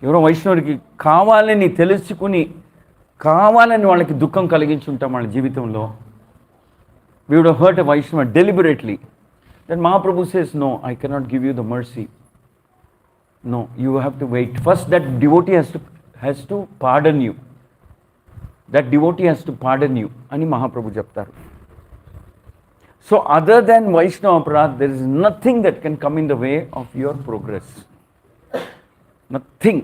Speaker 1: ఎవరో వైష్ణవుడికి కావాలని తెలుసుకుని కావాలని వాళ్ళకి దుఃఖం కలిగించి ఉంటాం వాళ్ళ జీవితంలో. We would have hurt a Vaishnava deliberately. Then Mahaprabhu says, no, I cannot give you the mercy. No, you have to wait. First that devotee has to pardon you. That devotee has to pardon you. Ani Mahaprabhu cheptaru. So other than Vaishnava aparadha, there is nothing that can come in the way of your progress. Nothing.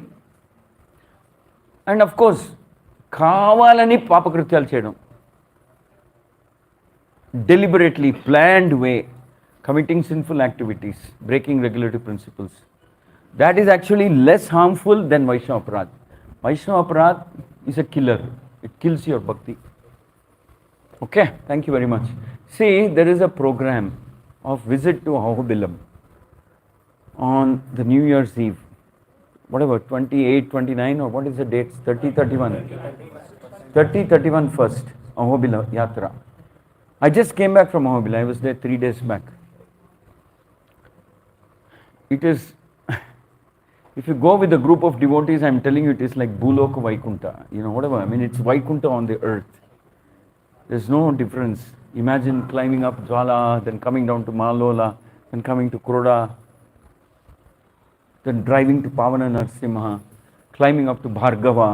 Speaker 1: And of course, కావాలని పాపకృత్యాలు చేయడం, deliberately planned way, committing sinful activities, breaking regulatory principles, that is actually less harmful than Vaishnava aparadha. Vaishnava aparadha is a killer. It kills your bhakti. Okay, thank you very much. See, there is a program of visit to Ahobilam on the New Year's Eve. Whatever, 28, 29 or what is the dates? 30, 31. 30, 31 first, Ahobilam Yatra. I just came back from Ahobilam. I was there 3 days back. It is, if you go with a group of devotees, I'm telling you, it is like Bhuloka Vaikunta. You know, whatever. I mean, it's Vaikunta on the earth. There's no difference. Imagine climbing up Jwala, then coming down to Malola, then coming to Kroda, then driving to Pavana Narsimha, climbing up to Bhargava.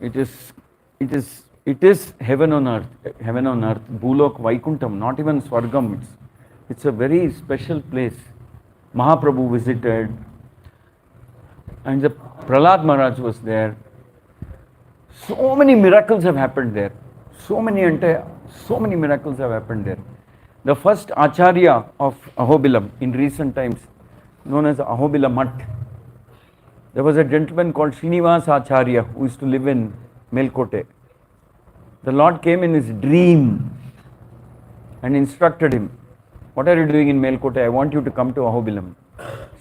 Speaker 1: It is heaven on earth, Bhulok Vaikuntam, not even Swargam. It's a very special place. Mahaprabhu visited, and the Prahlad Maharaj was there. So many miracles have happened there. So many miracles have happened there. The first Acharya of Ahobilam in recent times, known as Ahobilam Mutt, there was a gentleman called Srinivas Acharya who used to live in Melkote. The Lord came in his dream and instructed him, what are you doing in Melkote? I want you to come to Ahobilam.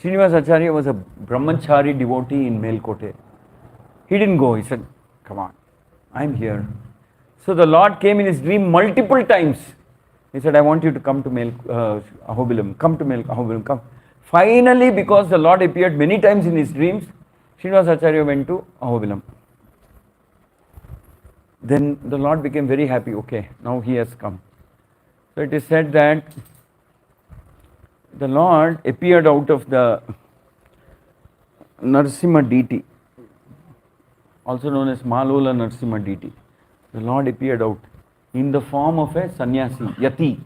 Speaker 1: Srinivas Acharya was a brahmachari devotee in Melkote. He didn't go. He said, come on, I'm here. So the Lord came in his dream multiple times. He said, I want you to come to Ahobilam. Come to Ahobilam. Come. Finally, because the Lord appeared many times in his dreams, Srinivas Acharya went to Ahobilam. Then the Lord became very happy. Okay, now he has come. So it is said that the Lord appeared out of the Narasimha deity, also known as Malola Narasimha deity. The Lord appeared out in the form of a sannyasi, yati.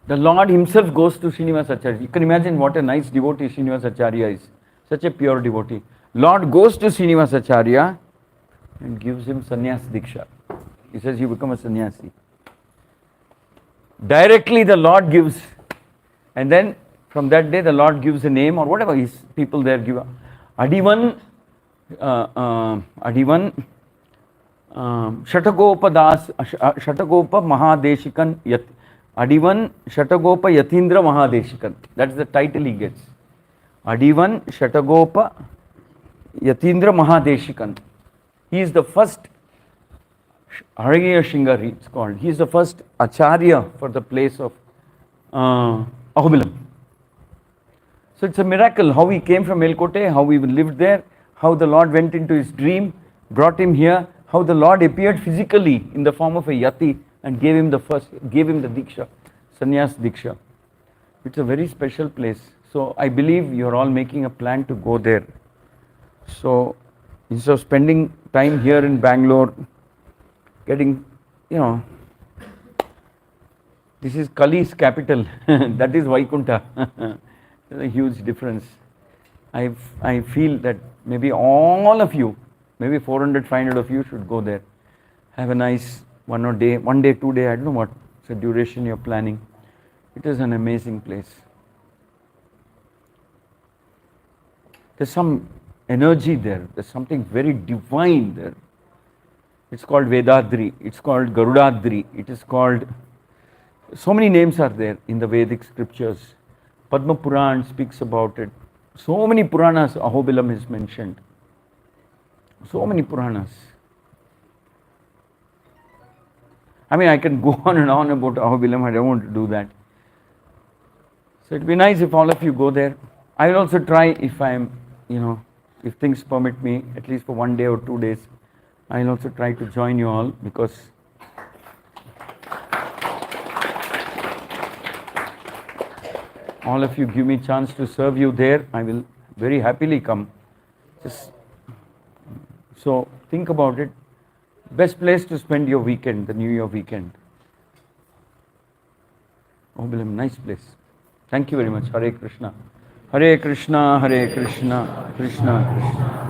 Speaker 1: The Lord himself goes to Srinivas Acharya. You can imagine what a nice devotee Srinivas Acharya is. Such a pure devotee. Lord goes to Srinivas Acharya and gives him sannyas diksha. He says, you become a sannyasi. Directly the Lord gives, and then from that day the Lord gives a name or whatever his people there give. Adivan Shatagopa Das, Shatagopa Mahadeshikan Yat. Adivan Shatagopa Yatindra Mahadeshikan. That's the title he gets. Adivan Shatagopa Yatindra Mahadeshikan. He is the first Hariya Shingari, it's called. He is the first Acharya for the place of Ahobilam. So it's a miracle how he came from Elkote, how he lived there, how the Lord went into his dream, brought him here, how the Lord appeared physically in the form of a yati and gave him the diksha, sannyas diksha. It's a very special place. So I believe you're all making a plan to go there. So instead of spending time here in Bangalore, getting, this is Kali's capital, that is Vaikunta. There's a huge difference. I feel that maybe all of you, maybe 400, 500 of you should go there. Have a nice one day, 2 days, I don't know what's the duration you're planning. It is an amazing place. There's some energy there, there's something very divine there. It's called Vedadri, it's called Garudadri, it is called, so many names are there in the Vedic scriptures. Padma Puran speaks about it. So many Puranas, Ahobilam is mentioned. So many Puranas. I mean, I can go on and on about Ahobilam, I don't want to do that. So it'd be nice if all of you go there. I will also try if I'm, if things permit me, at least for 1 day or 2 days, I will also try to join you all, because all of you give me a chance to serve you there, I will very happily come. So think about it. Best place to spend your weekend, the New Year weekend. Ahobilam, nice place. Thank you very much. Hare Krishna. Hare Krishna, Hare Krishna, Krishna Krishna.